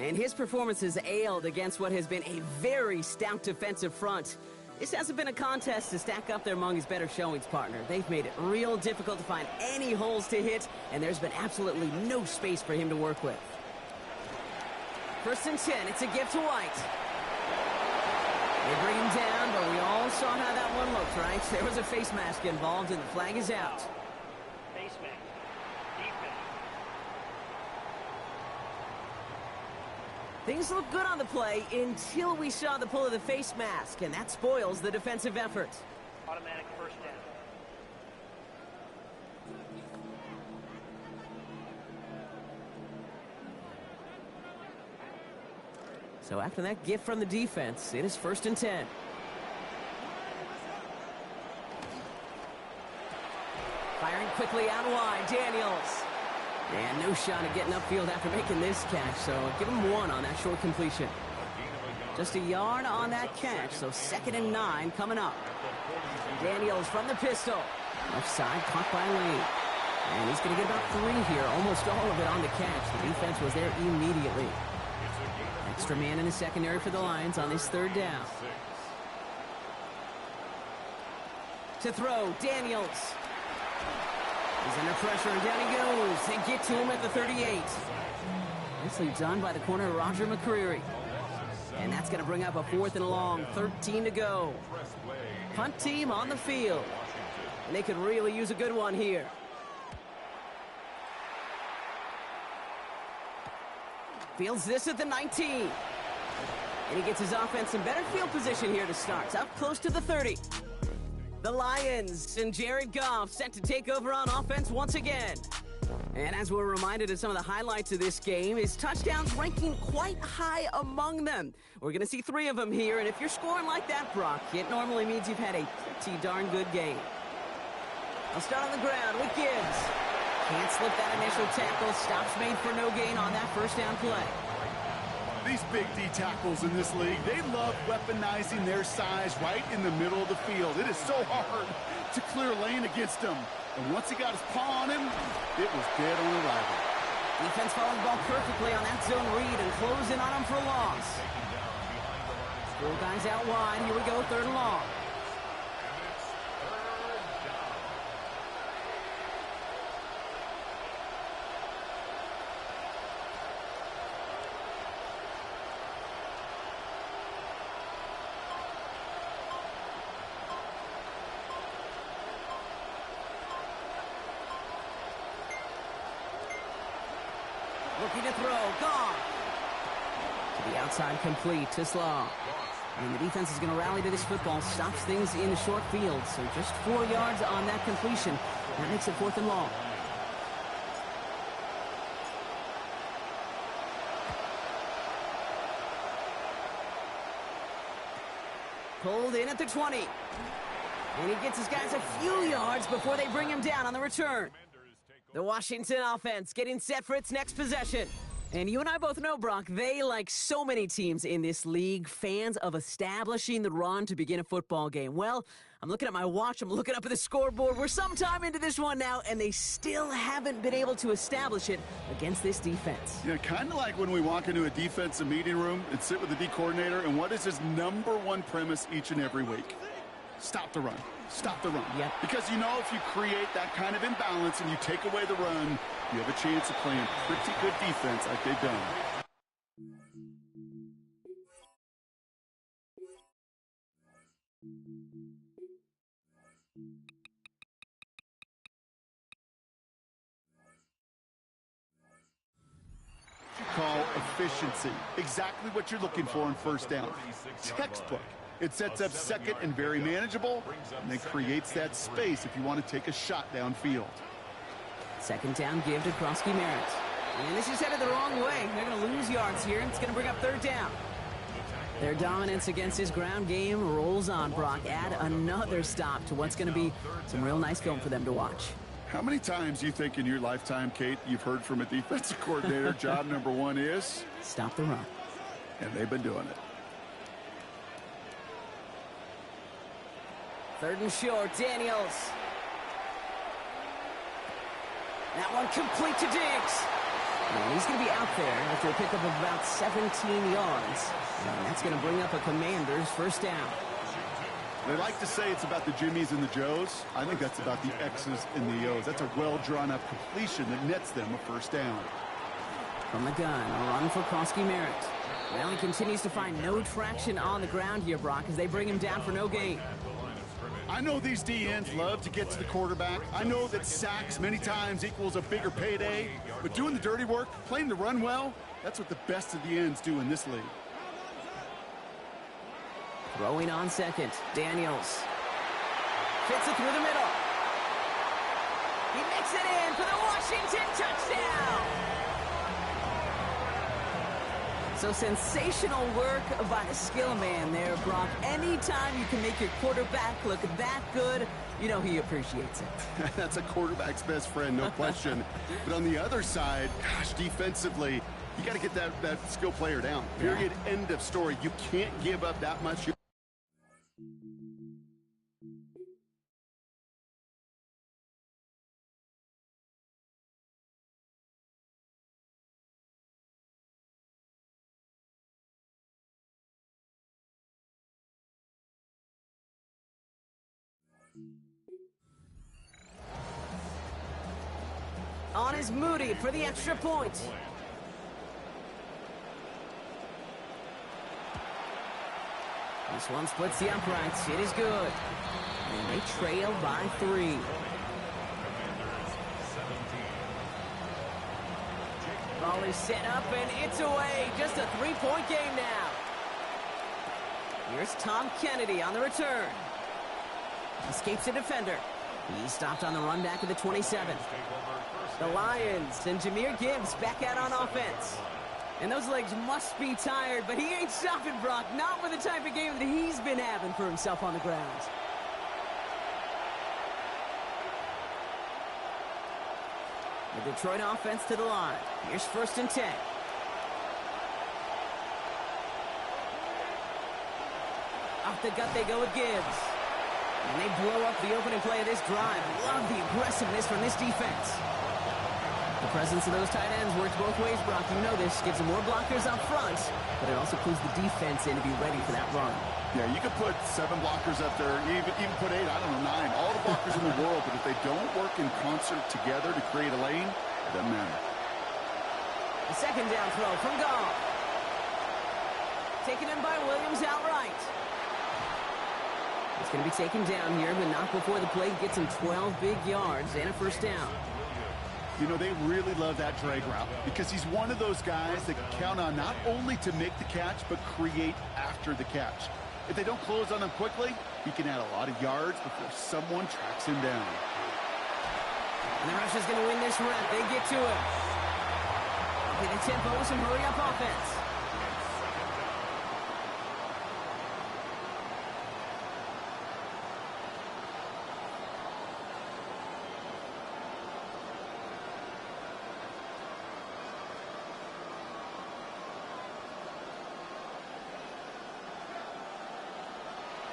And his performance has ailed against what has been a very stout defensive front. This hasn't been a contest to stack up there among his better showings, partner. They've made it real difficult to find any holes to hit, and there's been absolutely no space for him to work with. 1st and 10, it's a gift to White. They bring him down, but we all saw how that one looked, right? There was a face mask involved, and the flag is out. Face mask. Defense. Things look good on the play until we saw the pull of the face mask, and that spoils the defensive effort. Automatic first down. So after that gift from the defense, it is 1st and 10. Firing quickly out wide, Daniels. And no shot at getting upfield after making this catch, so give him one on that short completion. Just a yard on that catch, so 2nd and 9 coming up. Daniels from the pistol. Left side, caught by Lane. And he's going to get about 3 here, almost all of it on the catch. The defense was there immediately. Extra man in the secondary for the Lions on this 3rd down. To throw, Daniels. He's under pressure, and down he goes. They get to him at the 38. Nicely done by the corner, Roger McCreary. And that's going to bring up a 4th and long, 13 to go. Punt team on the field. And they could really use a good one here. Fields this at the 19. And he gets his offense in better field position here to start. Up close to the 30. The Lions and Jared Goff set to take over on offense once again. And as we're reminded of some of the highlights of this game, his touchdowns ranking quite high among them. We're going to see 3 of them here, and if you're scoring like that, Brock, it normally means you've had a pretty darn good game. I'll start on the ground with Gibbs. Can't slip that initial tackle. Stops made for no gain on that 1st down play. These big D tackles in this league, they love weaponizing their size right in the middle of the field. It is so hard to clear lane against him. And once he got his paw on him, it was dead on arrival. Defense followed the ball perfectly on that zone read and closing on him for a loss. 4 guys out wide. Here we go, 3rd and long. Looking to throw, gone. To the outside, complete to Slaw. And the defense is going to rally to this football, stops things in the short field. So just 4 yards on that completion. That makes it 4th and long. Pulled in at the 20. And he gets his guys a few yards before they bring him down on the return. The Washington offense getting set for its next possession. And you and I both know, Brock, they, like so many teams in this league, fans of establishing the run to begin a football game. Well, I'm looking at my watch, I'm looking up at the scoreboard. We're sometime into this one now, and they still haven't been able to establish it against this defense. Yeah, kind of like when we walk into a defensive meeting room and sit with the D coordinator, and what is his number one premise each and every week? Stop the run. Stop the run. Yep. Because you know if you create that kind of imbalance and you take away the run, you have a chance of playing pretty good defense like they've done. You call efficiency. Exactly what you're looking for in first down. Textbook. It sets up second and very manageable, and then creates that space if you want to take a shot downfield. Second down give to Krosky Merritt. And this is headed the wrong way. They're going to lose yards here, and it's going to bring up third down. Their dominance against his ground game rolls on, Brock. Add another stop to what's going to be some real nice film for them to watch. How many times do you think in your lifetime, Kate, you've heard from a defensive coordinator, job number one is? Stop the run. And they've been doing it. Third and short, Daniels. That one complete to Diggs. And he's going to be out there after a pickup of about 17 yards. And that's going to bring up a Commanders first down. They like to say it's about the Jimmies and the Joes. I think that's about the X's and the O's. That's a well-drawn-up completion that nets them a first down. From the gun, a run for Krosky Merritt. Well, he continues to find no traction on the ground here, Brock, as they bring him down for no gain. I know these DNs love to get to the quarterback. I know that sacks many times equals a bigger payday. But doing the dirty work, playing the run well, that's what the best of the ends do in this league. Throwing on second, Daniels. Fits it through the middle. He makes it in for the Washington touchdown. So sensational work by the skill man there, Brock. Anytime you can make your quarterback look that good, you know he appreciates it. That's a quarterback's best friend, no question. But on the other side, gosh, defensively, you got to get that skill player down. Period. Yeah. End of story. You can't give up that much. On is Moody for the extra point. This one splits the uprights. It is good. And they trail by 3. Ball is set up and it's away. Just a 3-point game now. Here's Tom Kennedy on the return. Escapes a defender. He's stopped on the run back at the 27. The Lions and Jahmyr Gibbs back out on offense. And those legs must be tired, but he ain't stopping, Brock. Not with the type of game that he's been having for himself on the ground. The Detroit offense to the line. Here's 1st and 10. Off the gut they go with Gibbs. And they blow up the opening play of this drive. Love the aggressiveness from this defense. The presence of those tight ends works both ways, Brock. You know this. Gives them more blockers up front, but it also clues the defense in to be ready for that run. Yeah, you could put 7 blockers up there, even put 8, I don't know, 9. All the blockers in the world, but if they don't work in concert together to create a lane, it doesn't matter. The second down throw from Gall. Taken in by Williams outright. It's going to be taken down here, but not before the play gets him 12 big yards and a first down. You know, they really love that drag route because he's one of those guys that can count on not only to make the catch, but create after the catch. If they don't close on him quickly, he can add a lot of yards before someone tracks him down. And the rush is going to win this rep. They get to it. Okay, the tempo with some hurry-up offense.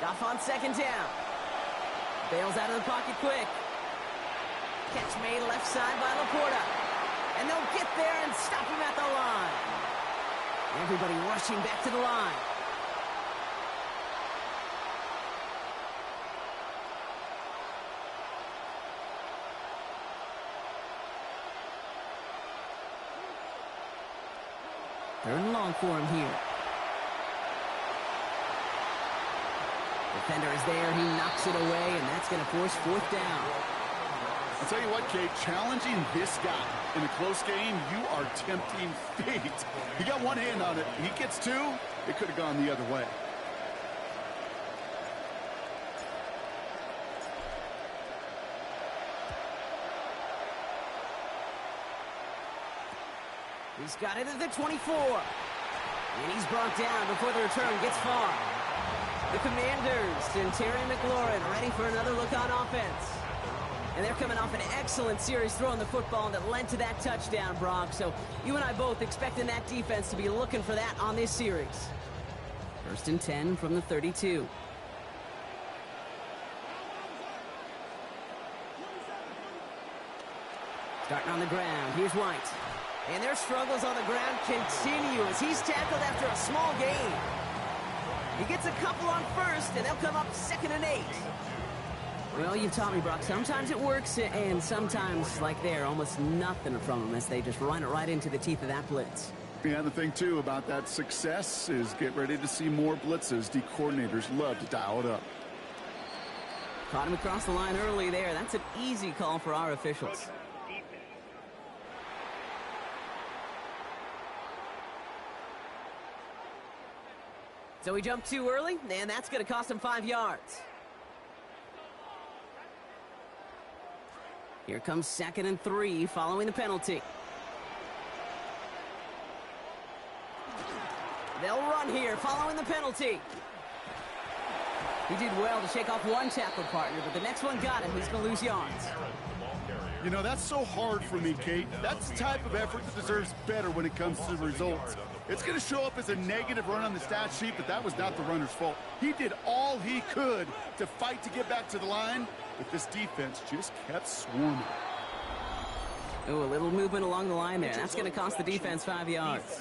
Goff on second down. Bails out of the pocket quick. Catch made left side by Laporta. And they'll get there and stop him at the line. Everybody rushing back to the line. Third and long for him here. Defender is there. He knocks it away, and that's going to force fourth down. I'll tell you what, Kate, challenging this guy in a close game, you are tempting fate. He got one hand on it. He gets two. It could have gone the other way. He's got it at the 24. And he's brought down before the return gets far. The Commanders and Terry McLaurin ready for another look on offense. And they're coming off an excellent series throwing the football that led to that touchdown, Brock. So you and I both expecting that defense to be looking for that on this series. First and 10 from the 32. Starting on the ground, here's White. And their struggles on the ground continue as he's tackled after a small gain. He gets a couple on first, and they'll come up 2nd and 8. Well, you taught me, Brock. Sometimes it works, and sometimes, like there, almost nothing from them as they just run it right into the teeth of that blitz. Yeah, the thing, too, about that success is get ready to see more blitzes. D coordinators love to dial it up. Caught him across the line early there. That's an easy call for our officials. So he jumped too early, and that's going to cost him 5 yards. Here comes 2nd and 3 following the penalty. They'll run here following the penalty. He did well to shake off one tackle partner, but the next one got him. He's going to lose yards. You know, that's so hard for me, Kate. That's the type of effort that deserves better when it comes to the results. It's going to show up as a negative run on the stat sheet, but that was not the runner's fault. He did all he could to fight to get back to the line, but this defense just kept swarming. Oh, a little movement along the line there. That's going to cost the defense 5 yards.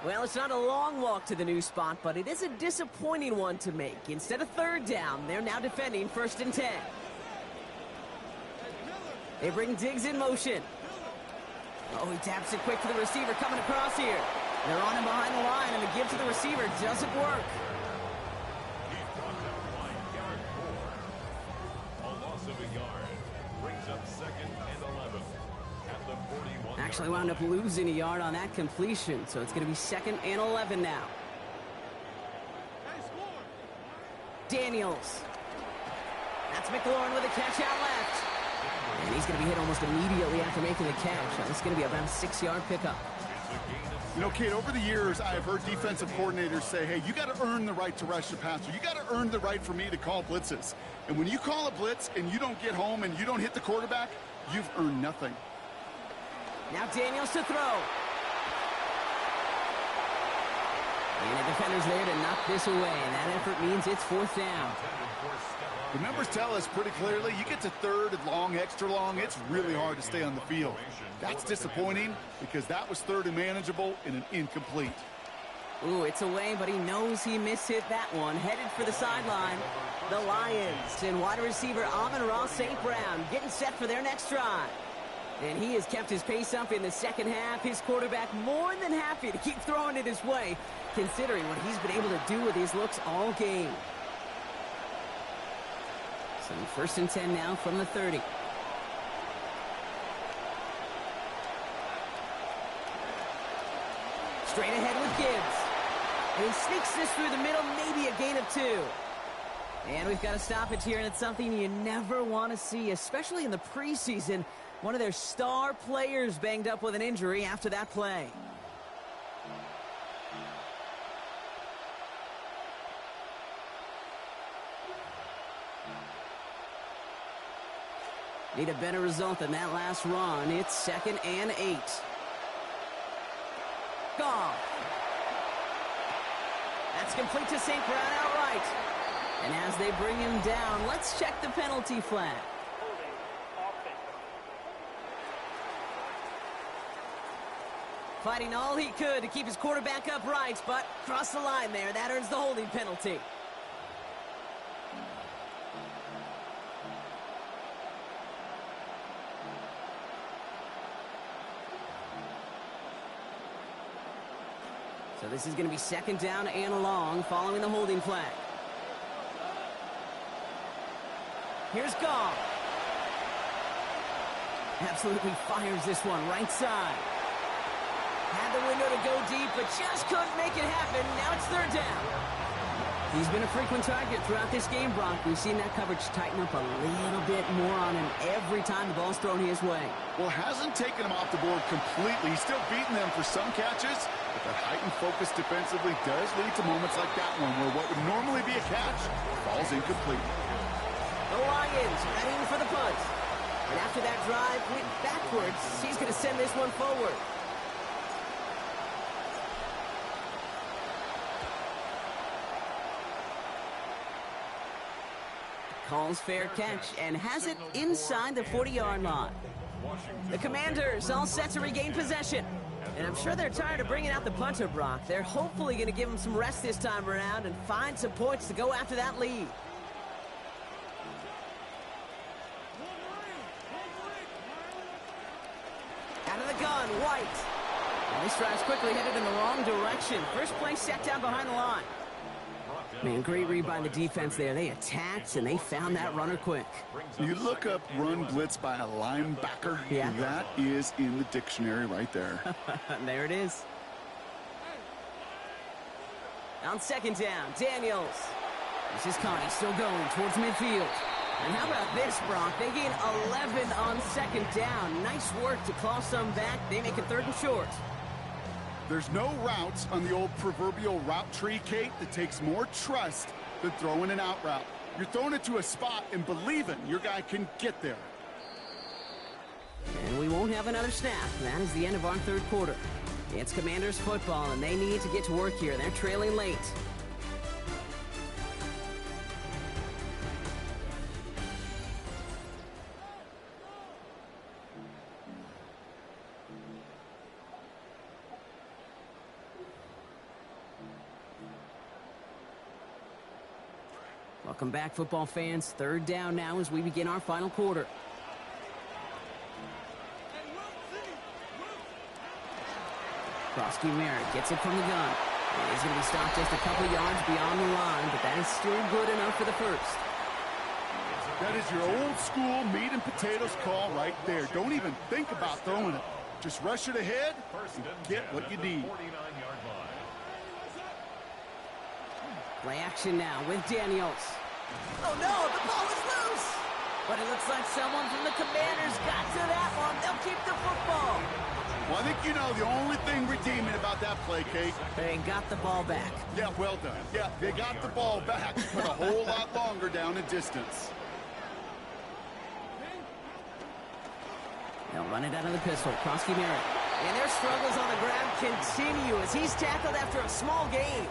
Well, it's not a long walk to the new spot, but it is a disappointing one to make. Instead of 3rd down, they're now defending 1st and 10. They bring Diggs in motion. Oh, he taps it quick to the receiver coming across here. They're on him behind the line, and the give to the receiver doesn't work. He's brought down by yard 4. A loss of a yard brings up 2nd and 11 at the 41. Actually wound up losing a yard on that completion, so it's going to be 2nd and 11 now. Daniels. That's McLaurin with a catch out left. And he's going to be hit almost immediately after making the catch. So this is going to be about a 6-yard pickup. You know, Kate, over the years, I've heard defensive coordinators say, hey, you got to earn the right to rush the passer. You got to earn the right for me to call blitzes. And when you call a blitz and you don't get home and you don't hit the quarterback, you've earned nothing. Now Daniels to throw. And the defender's there to knock this away, and that effort means it's 4th down. The numbers tell us pretty clearly, you get to 3rd and long, extra long, it's really hard to stay on the field. That's disappointing because that was 3rd and manageable and an incomplete. Ooh, it's away, but he knows he mishit that one. Headed for the sideline. The Lions and wide receiver Amon-Ra St. Brown getting set for their next drive. And he has kept his pace up in the second half. His quarterback more than happy to keep throwing it his way, considering what he's been able to do with his looks all game. So 1st and 10 now from the 30. Straight ahead with Gibbs. And he sneaks this through the middle, maybe a gain of 2. And we've got to stop it here, and it's something you never want to see, especially in the preseason. One of their star players banged up with an injury after that play. Need a better result than that last run. It's 2nd and 8. Gone. That's complete to St. Brown outright. And as they bring him down, let's check the penalty flag. Fighting all he could to keep his quarterback upright, but crossed the line there. That earns the holding penalty. So this is going to be 2nd down and long following the holding flag. Here's Goff. Absolutely fires this one right side. Had the window to go deep, but just couldn't make it happen. Now it's 3rd down. He's been a frequent target throughout this game, Brock. We've seen that coverage tighten up a little bit more on him every time the ball's thrown his way. Well, hasn't taken him off the board completely. He's still beating them for some catches, but that heightened focus defensively does lead to moments like that one where what would normally be a catch falls incomplete. The Lions ready for the punt. And after that drive went backwards, he's going to send this one forward. Calls fair catch and has it inside the 40-yard line. The Commanders all set to regain possession. And I'm sure they're tired of bringing out the punter, Brock. They're hopefully going to give him some rest this time around and find some points to go after that lead. Out of the gun, White. And this drive's quickly headed in the wrong direction. First play set down behind the line. Man, great read by the defense there. They attacked, and they found that runner quick. You look up run blitz by a linebacker, yeah. That is in the dictionary right there. There it is. On 2nd down, Daniels. This is Connie still going towards midfield. And how about this, Brock? They gain 11 on 2nd down. Nice work to claw some back. They make it 3rd and short. There's no routes on the old proverbial route tree, Kate, that takes more trust than throwing an out route. You're throwing it to a spot and believing your guy can get there. And we won't have another snap. That is the end of our 3rd quarter. It's Commanders football, and they need to get to work here. They're trailing late. Welcome back, football fans. 3rd down now as we begin our final quarter. Krosky Merritt gets it from the gun. And he's going to be stopped just a couple yards beyond the line, but that is still good enough for the first. That is your old school meat and potatoes call right there. Don't even think about throwing it. Just rush it ahead and get what you need. Play action now with Daniels. Oh no, the ball is loose! But it looks like someone from the Commanders got to that one. They'll keep the football. Well, I think you know the only thing redeeming about that play, Kate. They got the ball back. Yeah, well done. Yeah, they got the ball back, but a whole lot longer down in distance. They'll run it out of the pistol. Krosky Merritt. And their struggles on the ground continue as he's tackled after a small gain.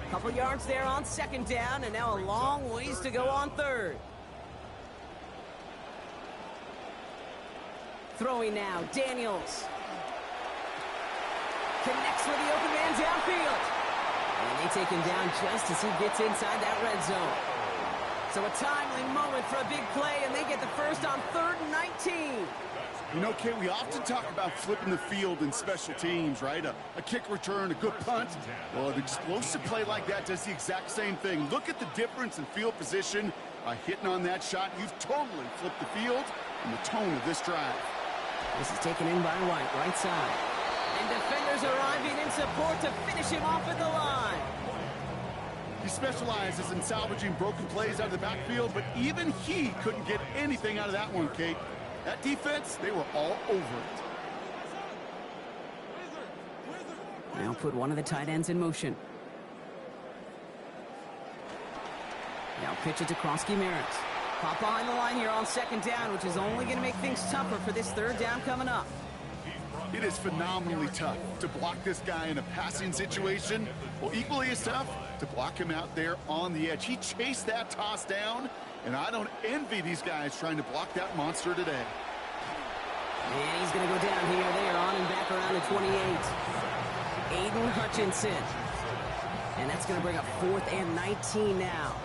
Couple yards there on 2nd down, and now a long ways to go on 3rd. Throwing now, Daniels. Connects with the open man downfield. And they take him down just as he gets inside that red zone. So a timely moment for a big play, and they get the first on 3rd and 19. You know, Kate, we often talk about flipping the field in special teams, right? A kick return, a good punt. Well, an explosive play like that does the exact same thing. Look at the difference in field position by hitting on that shot. You've totally flipped the field and the tone of this drive. This is taken in by White, right side. And defenders arriving in support to finish him off at the line. You specializes in salvaging broken plays out of the backfield, but even he couldn't get anything out of that one, Kate. That defense, they were all over it. Now put one of the tight ends in motion. Now pitch it to Krosky Merritt. Pop behind the line here on second down, which is only going to make things tougher for this third down coming up. It is phenomenally tough to block this guy in a passing situation. Well, equally as tough to block him out there on the edge. He chased that toss down, and I don't envy these guys trying to block that monster today. And he's going to go down here. They are on and back around the 28. Aiden Hutchinson. And that's going to bring up 4th and 19 now.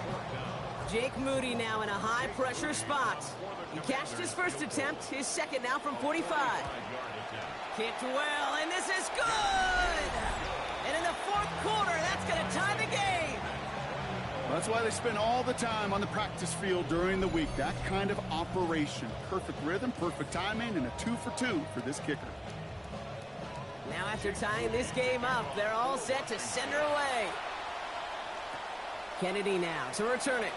Jake Moody now in a high-pressure spot. He catched his first attempt, his second now from 45. Kicked well, and this is good! And in the fourth quarter, that's going to tie the game. That's why they spend all the time on the practice field during the week. That kind of operation. Perfect rhythm, perfect timing, and a 2-for-2 for this kicker. Now after tying this game up, they're all set to send her away. Kennedy now to return it.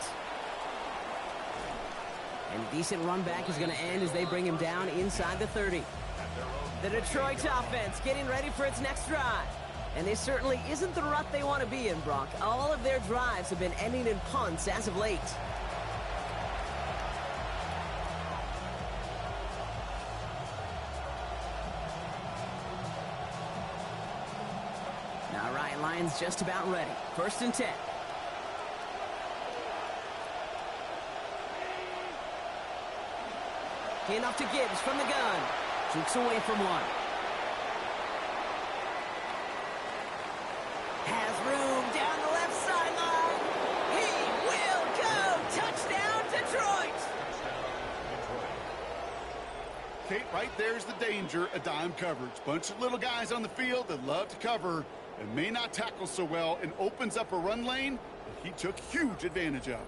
And a decent run back is going to end as they bring him down inside the 30. The Detroit offense getting ready for its next drive. And this certainly isn't the rut they want to be in, Brock. All of their drives have been ending in punts as of late. All right, Lions just about ready. 1st and 10. Handoff to Gibbs from the gun. Jukes away from one. Has room down the left sideline. He will go. Touchdown, Detroit. Kate, right there's the danger of dime coverage. Bunch of little guys on the field that love to cover and may not tackle so well, and opens up a run lane that he took huge advantage of.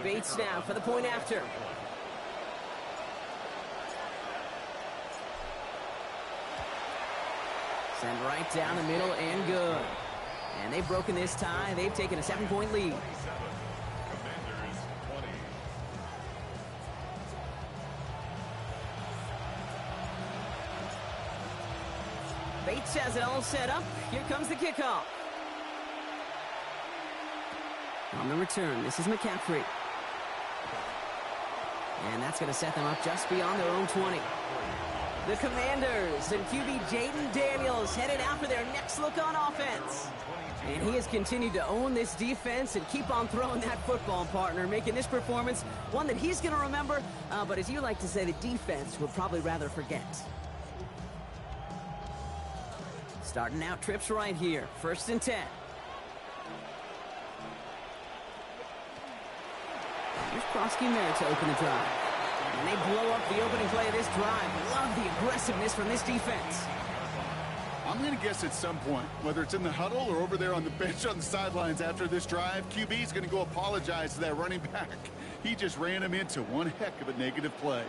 Bates now for the point after. Send right down the middle and good. And they've broken this tie. They've taken a 7-point lead. Commanders 20. Bates has it all set up. Here comes the kickoff. On the return, this is McCaffrey. And that's going to set them up just beyond their own 20. The Commanders and QB Jaden Daniels headed out for their next look on offense. And he has continued to own this defense and keep on throwing that football, partner, making this performance one that he's going to remember, but as you like to say, the defense would probably rather forget. Starting out trips right here, 1st and 10. Here's Krosky Merritt to open the drive. And they blow up the opening play of this drive. Love the aggressiveness from this defense. I'm going to guess at some point, whether it's in the huddle or over there on the bench on the sidelines after this drive, QB is going to go apologize to that running back. He just ran him into one heck of a negative play.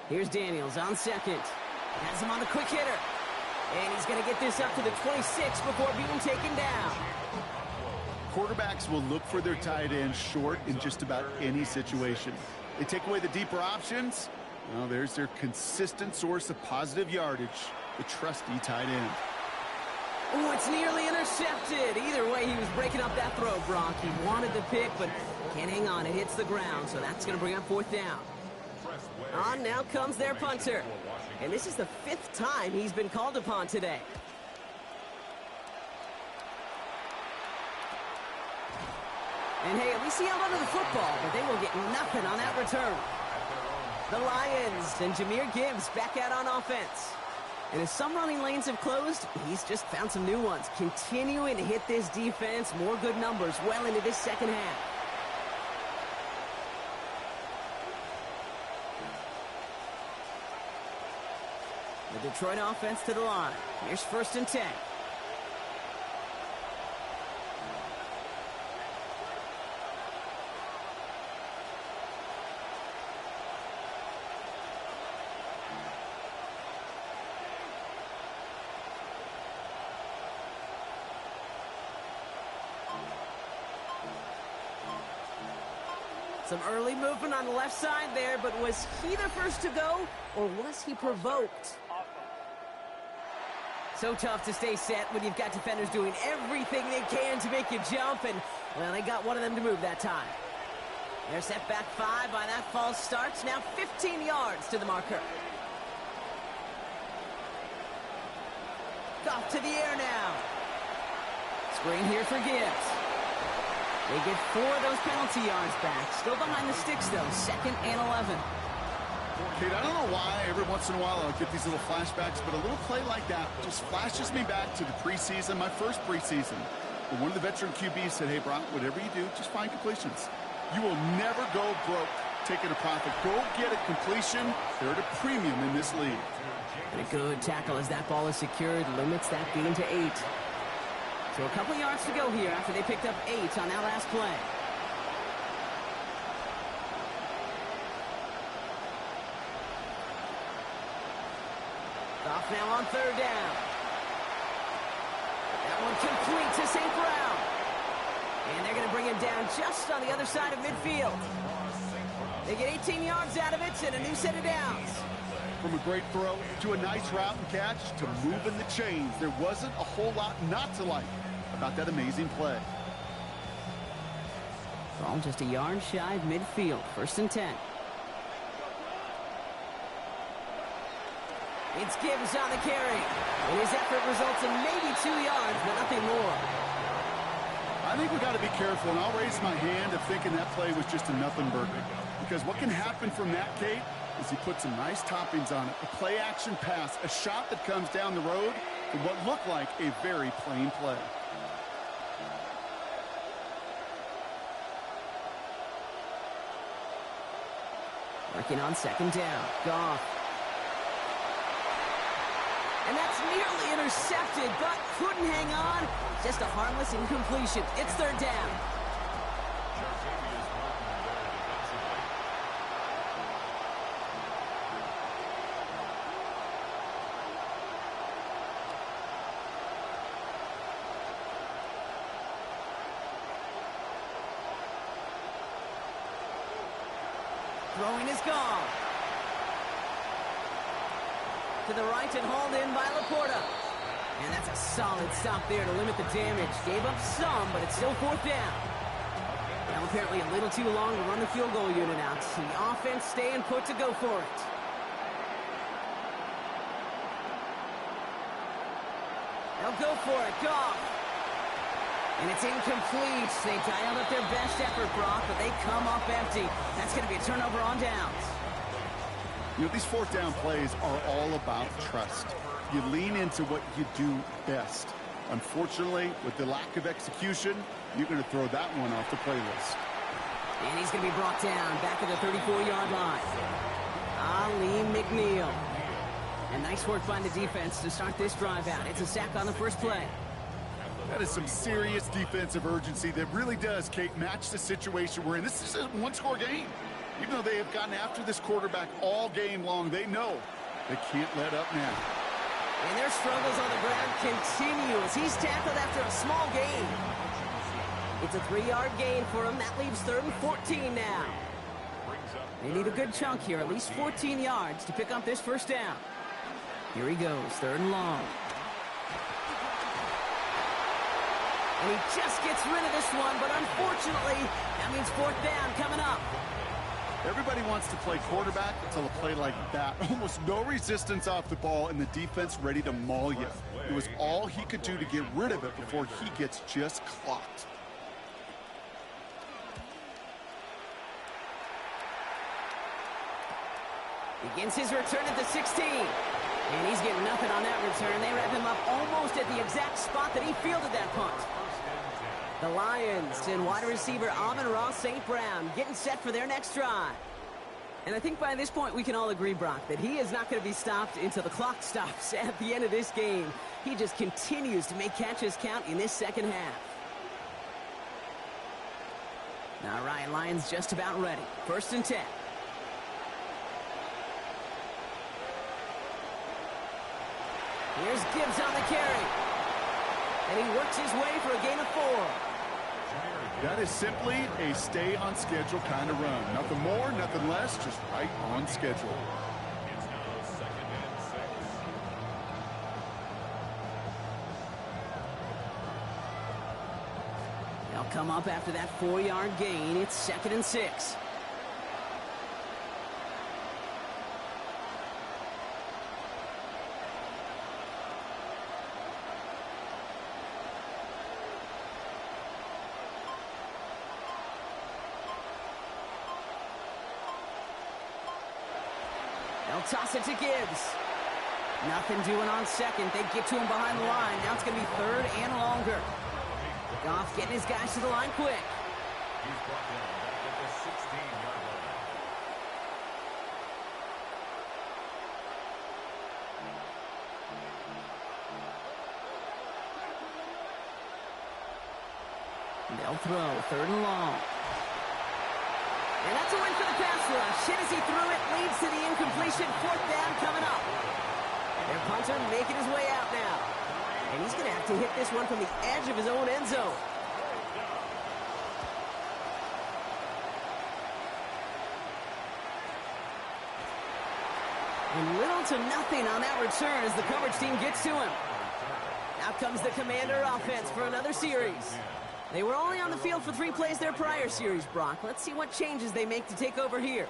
Here's Daniels on second. Has him on the quick hitter. And he's going to get this up to the 26 before being taken down. Quarterbacks will look for their tight end short in just about any situation. They take away the deeper options. Well, there's their consistent source of positive yardage, the trusty tight end. Oh, it's nearly intercepted. Either way, he was breaking up that throw, Brock. He wanted the pick, but can't hang on. It hits the ground, so that's going to bring up fourth down. On now comes their punter. And this is the 5th time he's been called upon today. And hey, at least he held onto the football, but they will get nothing on that return. The Lions and Jahmyr Gibbs back out on offense. And as some running lanes have closed, he's just found some new ones. Continuing to hit this defense, more good numbers well into this second half. The Detroit offense to the line. Here's 1st and 10. Some early movement on the left side there, but was he the first to go, or was he provoked? So tough to stay set when you've got defenders doing everything they can to make you jump, and, well, they got one of them to move that time. They're set back 5 by that false start. Now 15 yards to the marker. Off to the air now. Screen here for Gibbs. They get 4 of those penalty yards back. Still behind the sticks, though. 2nd and 11. Kate, I don't know why every once in a while I'll get these little flashbacks, but a little play like that just flashes me back to the preseason, my first preseason. But one of the veteran QBs said, hey, Brock, whatever you do, just find completions. You will never go broke taking a profit. Go get a completion. They're at a premium in this league. And a good tackle as that ball is secured, limits that gain to 8. So a couple yards to go here after they picked up 8 on that last play. Off now on 3rd down. That one complete to St. Brown. And they're going to bring him down just on the other side of midfield. They get 18 yards out of it and a new set of downs. From a great throw to a nice route and catch to moving the chains, there wasn't a whole lot not to like about that amazing play. Ball just a yard shy of midfield. 1st and 10. It's Gibbs on the carry. And his effort results in maybe 2 yards, but nothing more. I think we got to be careful, and I'll raise my hand of thinking that play was just a nothing burger. Because what can happen from that, Kate, is he put some nice toppings on it. A play-action pass, a shot that comes down the road for what looked like a very plain play. Working on 2nd down. Goff. And that's nearly intercepted, but couldn't hang on. Just a harmless incompletion. It's 3rd down. Throwing is gone. To the right and hauled in by Laporta. And that's a solid stop there to limit the damage. Gave up some, but it's still 4th down. Now apparently a little too long to run the field goal unit out. The offense staying put to go for it. They'll go for it. Goff. And it's incomplete. They dialed up their best effort, Brock, but they come up empty. That's going to be a turnover on downs. You know, these 4th down plays are all about trust. You lean into what you do best. Unfortunately, with the lack of execution, you're going to throw that one off the playlist. And he's going to be brought down back at the 34-yard line. Ali McNeil. And nice work by the defense to start this drive out. It's a sack on the first play. That is some serious defensive urgency that really does, Kate, match the situation we're in. This is a one-score game. Even though they have gotten after this quarterback all game long, they know they can't let up now. And their struggles on the ground continue as he's tackled after a small gain. It's a 3-yard gain for him. That leaves 3rd and 14 now. They need a good chunk here, at least 14 yards to pick up this first down. Here he goes, 3rd and long. And he just gets rid of this one, but unfortunately, that means 4th down coming up. Everybody wants to play quarterback until a play like that. Almost no resistance off the ball and the defense ready to maul you. It was all he could do to get rid of it before he gets just clocked. Begins his return at the 16. And he's getting nothing on that return. They wrap him up almost at the exact spot that he fielded that punt. The Lions and wide receiver Amon-Ra St. Brown getting set for their next drive. And I think by this point we can all agree, Brock, that he is not going to be stopped until the clock stops at the end of this game. He just continues to make catches count in this second half. All right, Lions just about ready. 1st and 10. Here's Gibbs on the carry. And he works his way for a gain of 4. That is simply a stay-on-schedule kind of run. Nothing more, nothing less, just right on schedule. It's now 2nd and 6. They'll come up after that 4-yard gain. It's 2nd and 6. They'll toss it to Gibbs. Nothing doing on 2nd. They get to him behind the line. Now it's going to be 3rd and longer. Goff getting his guys to the line quick. He's brought down back at the 16-yard line. They'll throw 3rd and long. And that's a win for the pass rush. Hit as he threw it, leads to the incompletion. 4th down coming up. Their punter making his way out now. And he's going to have to hit this one from the edge of his own end zone. And little to nothing on that return as the coverage team gets to him. Now comes the Commander offense for another series. They were only on the field for 3 plays their prior series, Brock. Let's see what changes they make to take over here.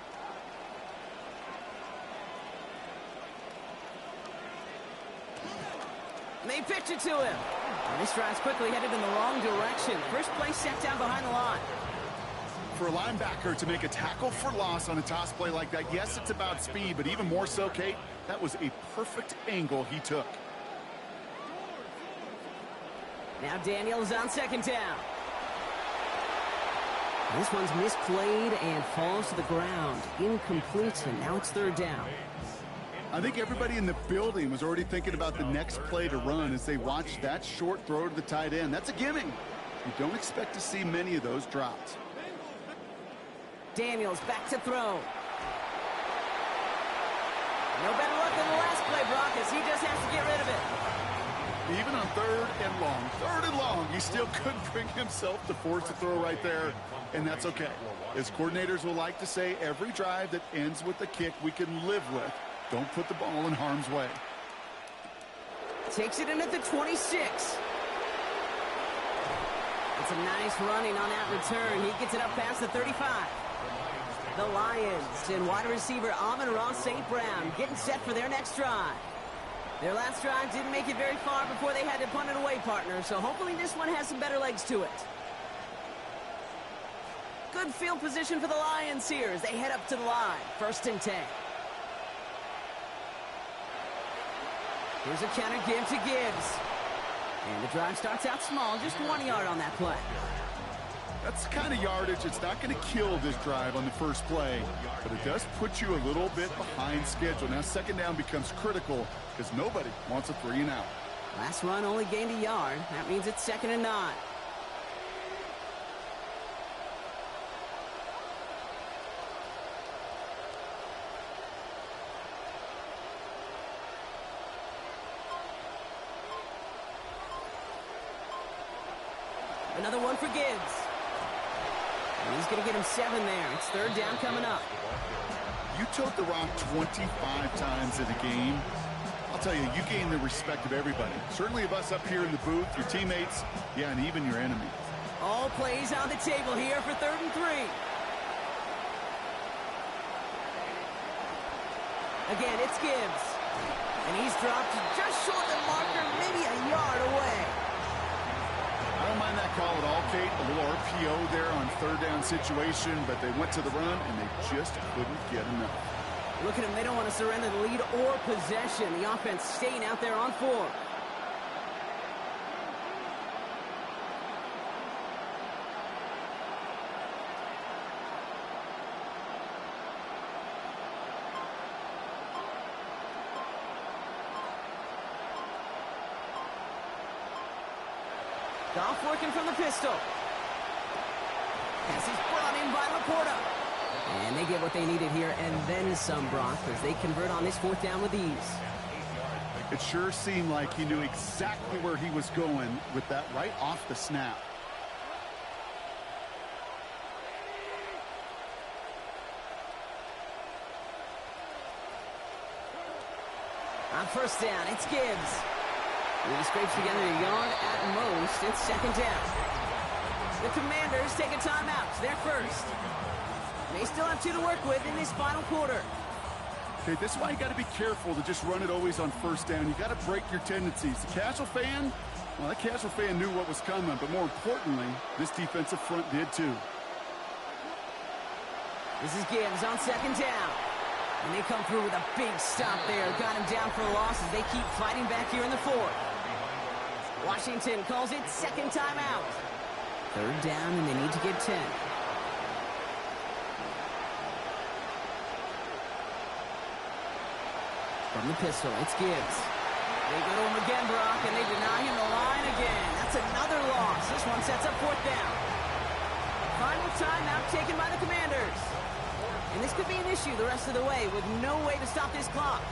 And they pitch it to him. And this drive's quickly headed in the wrong direction. First play set down behind the line. For a linebacker to make a tackle for loss on a toss play like that, yes, it's about speed, but even more so, Kate, that was a perfect angle he took. Now Daniels on 2nd down. This one's misplayed and falls to the ground. Incomplete, and now it's 3rd down. I think everybody in the building was already thinking about the next play to run as they watched that short throw to the tight end. That's a gimme. You don't expect to see many of those drops. Daniels back to throw. No better luck than the last play, Brock, as he just has to get rid of it. Even on 3rd and long, he still couldn't bring himself to force a throw right there, and that's okay. As coordinators will like to say, every drive that ends with a kick we can live with. Don't put the ball in harm's way. Takes it in at the 26. It's a nice running on that return. He gets it up past the 35. The Lions and wide receiver Amon-Ra St. Brown getting set for their next drive. Their last drive didn't make it very far before they had to punt it away, partner, so hopefully this one has some better legs to it. Good field position for the Lions here as they head up to the line. 1st and 10. Here's a counter give to Gibbs. And the drive starts out small, just 1 yard on that play. That's the kind of yardage. It's not going to kill this drive on the first play, but it does put you a little bit behind schedule. Now 2nd down becomes critical because nobody wants a 3 and out. Last run only gained a yard. That means it's 2nd and 9. Another one for Gibbs. And he's going to get him 7 there. It's third down coming up. You tote the rock 25 times in a game. I'll tell you, you gain the respect of everybody. Certainly of us up here in the booth, your teammates, yeah, and even your enemies. All plays on the table here for 3rd and 3. Again, it's Gibbs. And he's dropped just short of the marker, maybe a yard away. I don't mind that call at all, Kate. A little RPO there on 3rd down situation, but they went to the run, and they just couldn't get enough. Look at them. They don't want to surrender the lead or possession. The offense staying out there on 4. Goff working from the pistol. Pass is brought in by Laporta. And they get what they needed here and then some, Brock, as they convert on this 4th down with ease. It sure seemed like he knew exactly where he was going with that right off the snap. On 1st down, it's Gibbs. He scrapes together a yard at most. It's 2nd down. The Commanders take a timeout. They're first. They still have 2 to work with in this final quarter. Okay, this is why you got to be careful to just run it always on 1st down. You got to break your tendencies. The casual fan, well, that casual fan knew what was coming, but more importantly, this defensive front did too. This is Gibbs on 2nd down. And they come through with a big stop there. Got him down for a loss as they keep fighting back here in the 4th. Washington calls it 2nd timeout. 3rd down, and they need to get 10. From the pistol, it's Gibbs. They go to him again, Brock, and they deny him the line again. That's another loss. This one sets up 4th down. Final timeout taken by the Commanders. And this could be an issue the rest of the way with no way to stop this clock.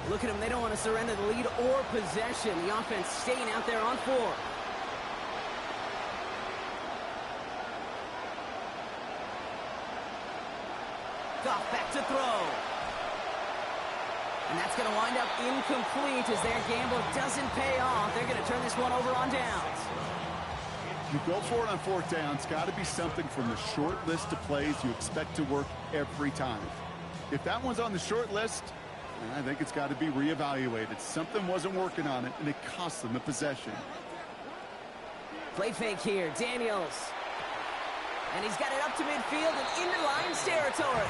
Look at them. They don't want to surrender the lead or possession. The offense staying out there on 4. Goff back to throw. And that's going to wind up incomplete as their gamble doesn't pay off. They're going to turn this one over on downs. You go for it on 4th down. It's got to be something from the short list of plays you expect to work every time. If that one's on the short list, I think it's got to be reevaluated. Something wasn't working on it, and it cost them the possession. Play fake here, Daniels. And he's got it up to midfield and into Lions territory.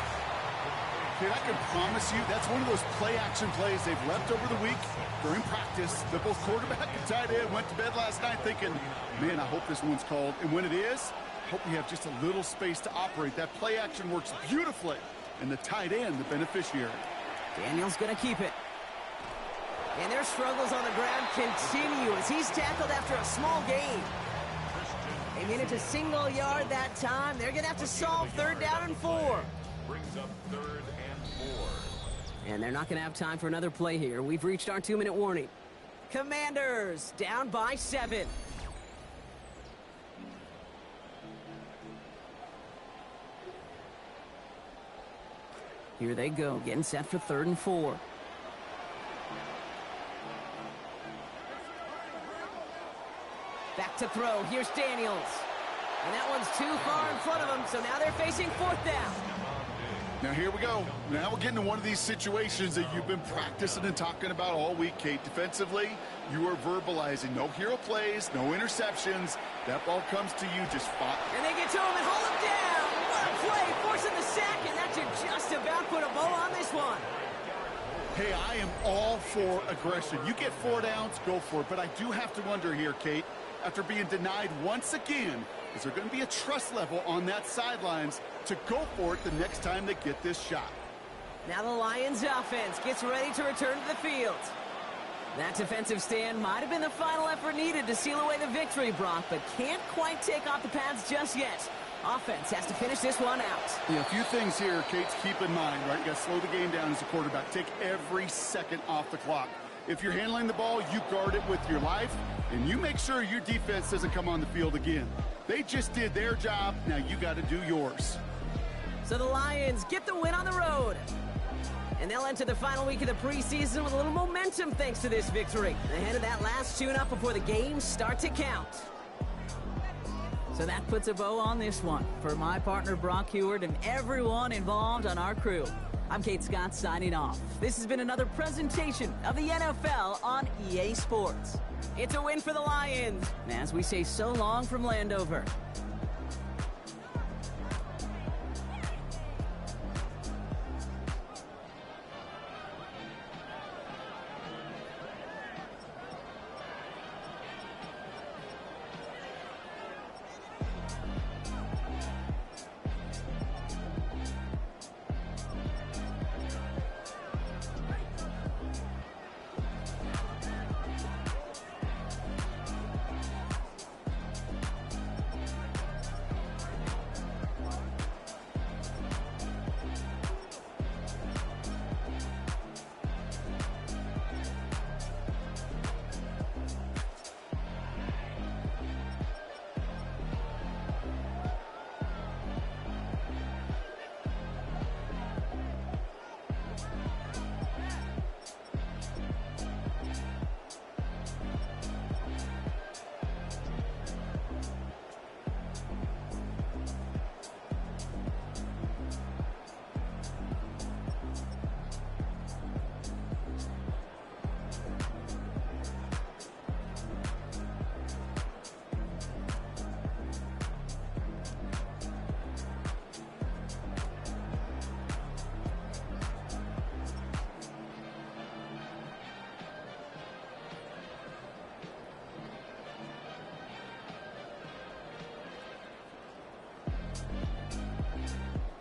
Kid, I can promise you that's one of those play-action plays they've left over the week during practice. The both quarterback and tight end went to bed last night thinking, man, I hope this one's called. And when it is, I hope we have just a little space to operate. That play-action works beautifully, and the tight end, the beneficiary. Daniels going to keep it. And their struggles on the ground continue as he's tackled after a small gain. They made it to single yard that time. They're going to have to solve 3rd down and 4. Brings up 3rd and 4. And they're not going to have time for another play here. We've reached our 2-minute warning. Commanders down by 7. Here they go, getting set for 3rd and 4. Back to throw. Here's Daniels. And that one's too far in front of them, so now they're facing 4th down. Now here we go. Now we're getting to one of these situations that you've been practicing and talking about all week, Kate. Defensively, you are verbalizing no hero plays, no interceptions. That ball comes to you just fine. And they get to him and hold him down. What a play, forcing the sack, and that should just about put a bow on this one. Hey, I am all for aggression. You get 4 downs, go for it. But I do have to wonder here, Kate, after being denied once again, is there going to be a trust level on that sidelines to go for it the next time they get this shot? Now the Lions offense gets ready to return to the field. That defensive stand might have been the final effort needed to seal away the victory, Brock, but can't quite take off the pads just yet. Offense has to finish this one out. Yeah, a few things here, Kate, to keep in mind, right? You got to slow the game down as a quarterback. Take every second off the clock. If you're handling the ball, you guard it with your life, and you make sure your defense doesn't come on the field again. They just did their job. Now you got to do yours. So the Lions get the win on the road. And they'll enter the final week of the preseason with a little momentum thanks to this victory. Ahead of that last tune-up before the games start to count. So that puts a bow on this one. For my partner Brock Heward and everyone involved on our crew, I'm Kate Scott signing off. This has been another presentation of the NFL on EA Sports. It's a win for the Lions, as we say so long from Landover.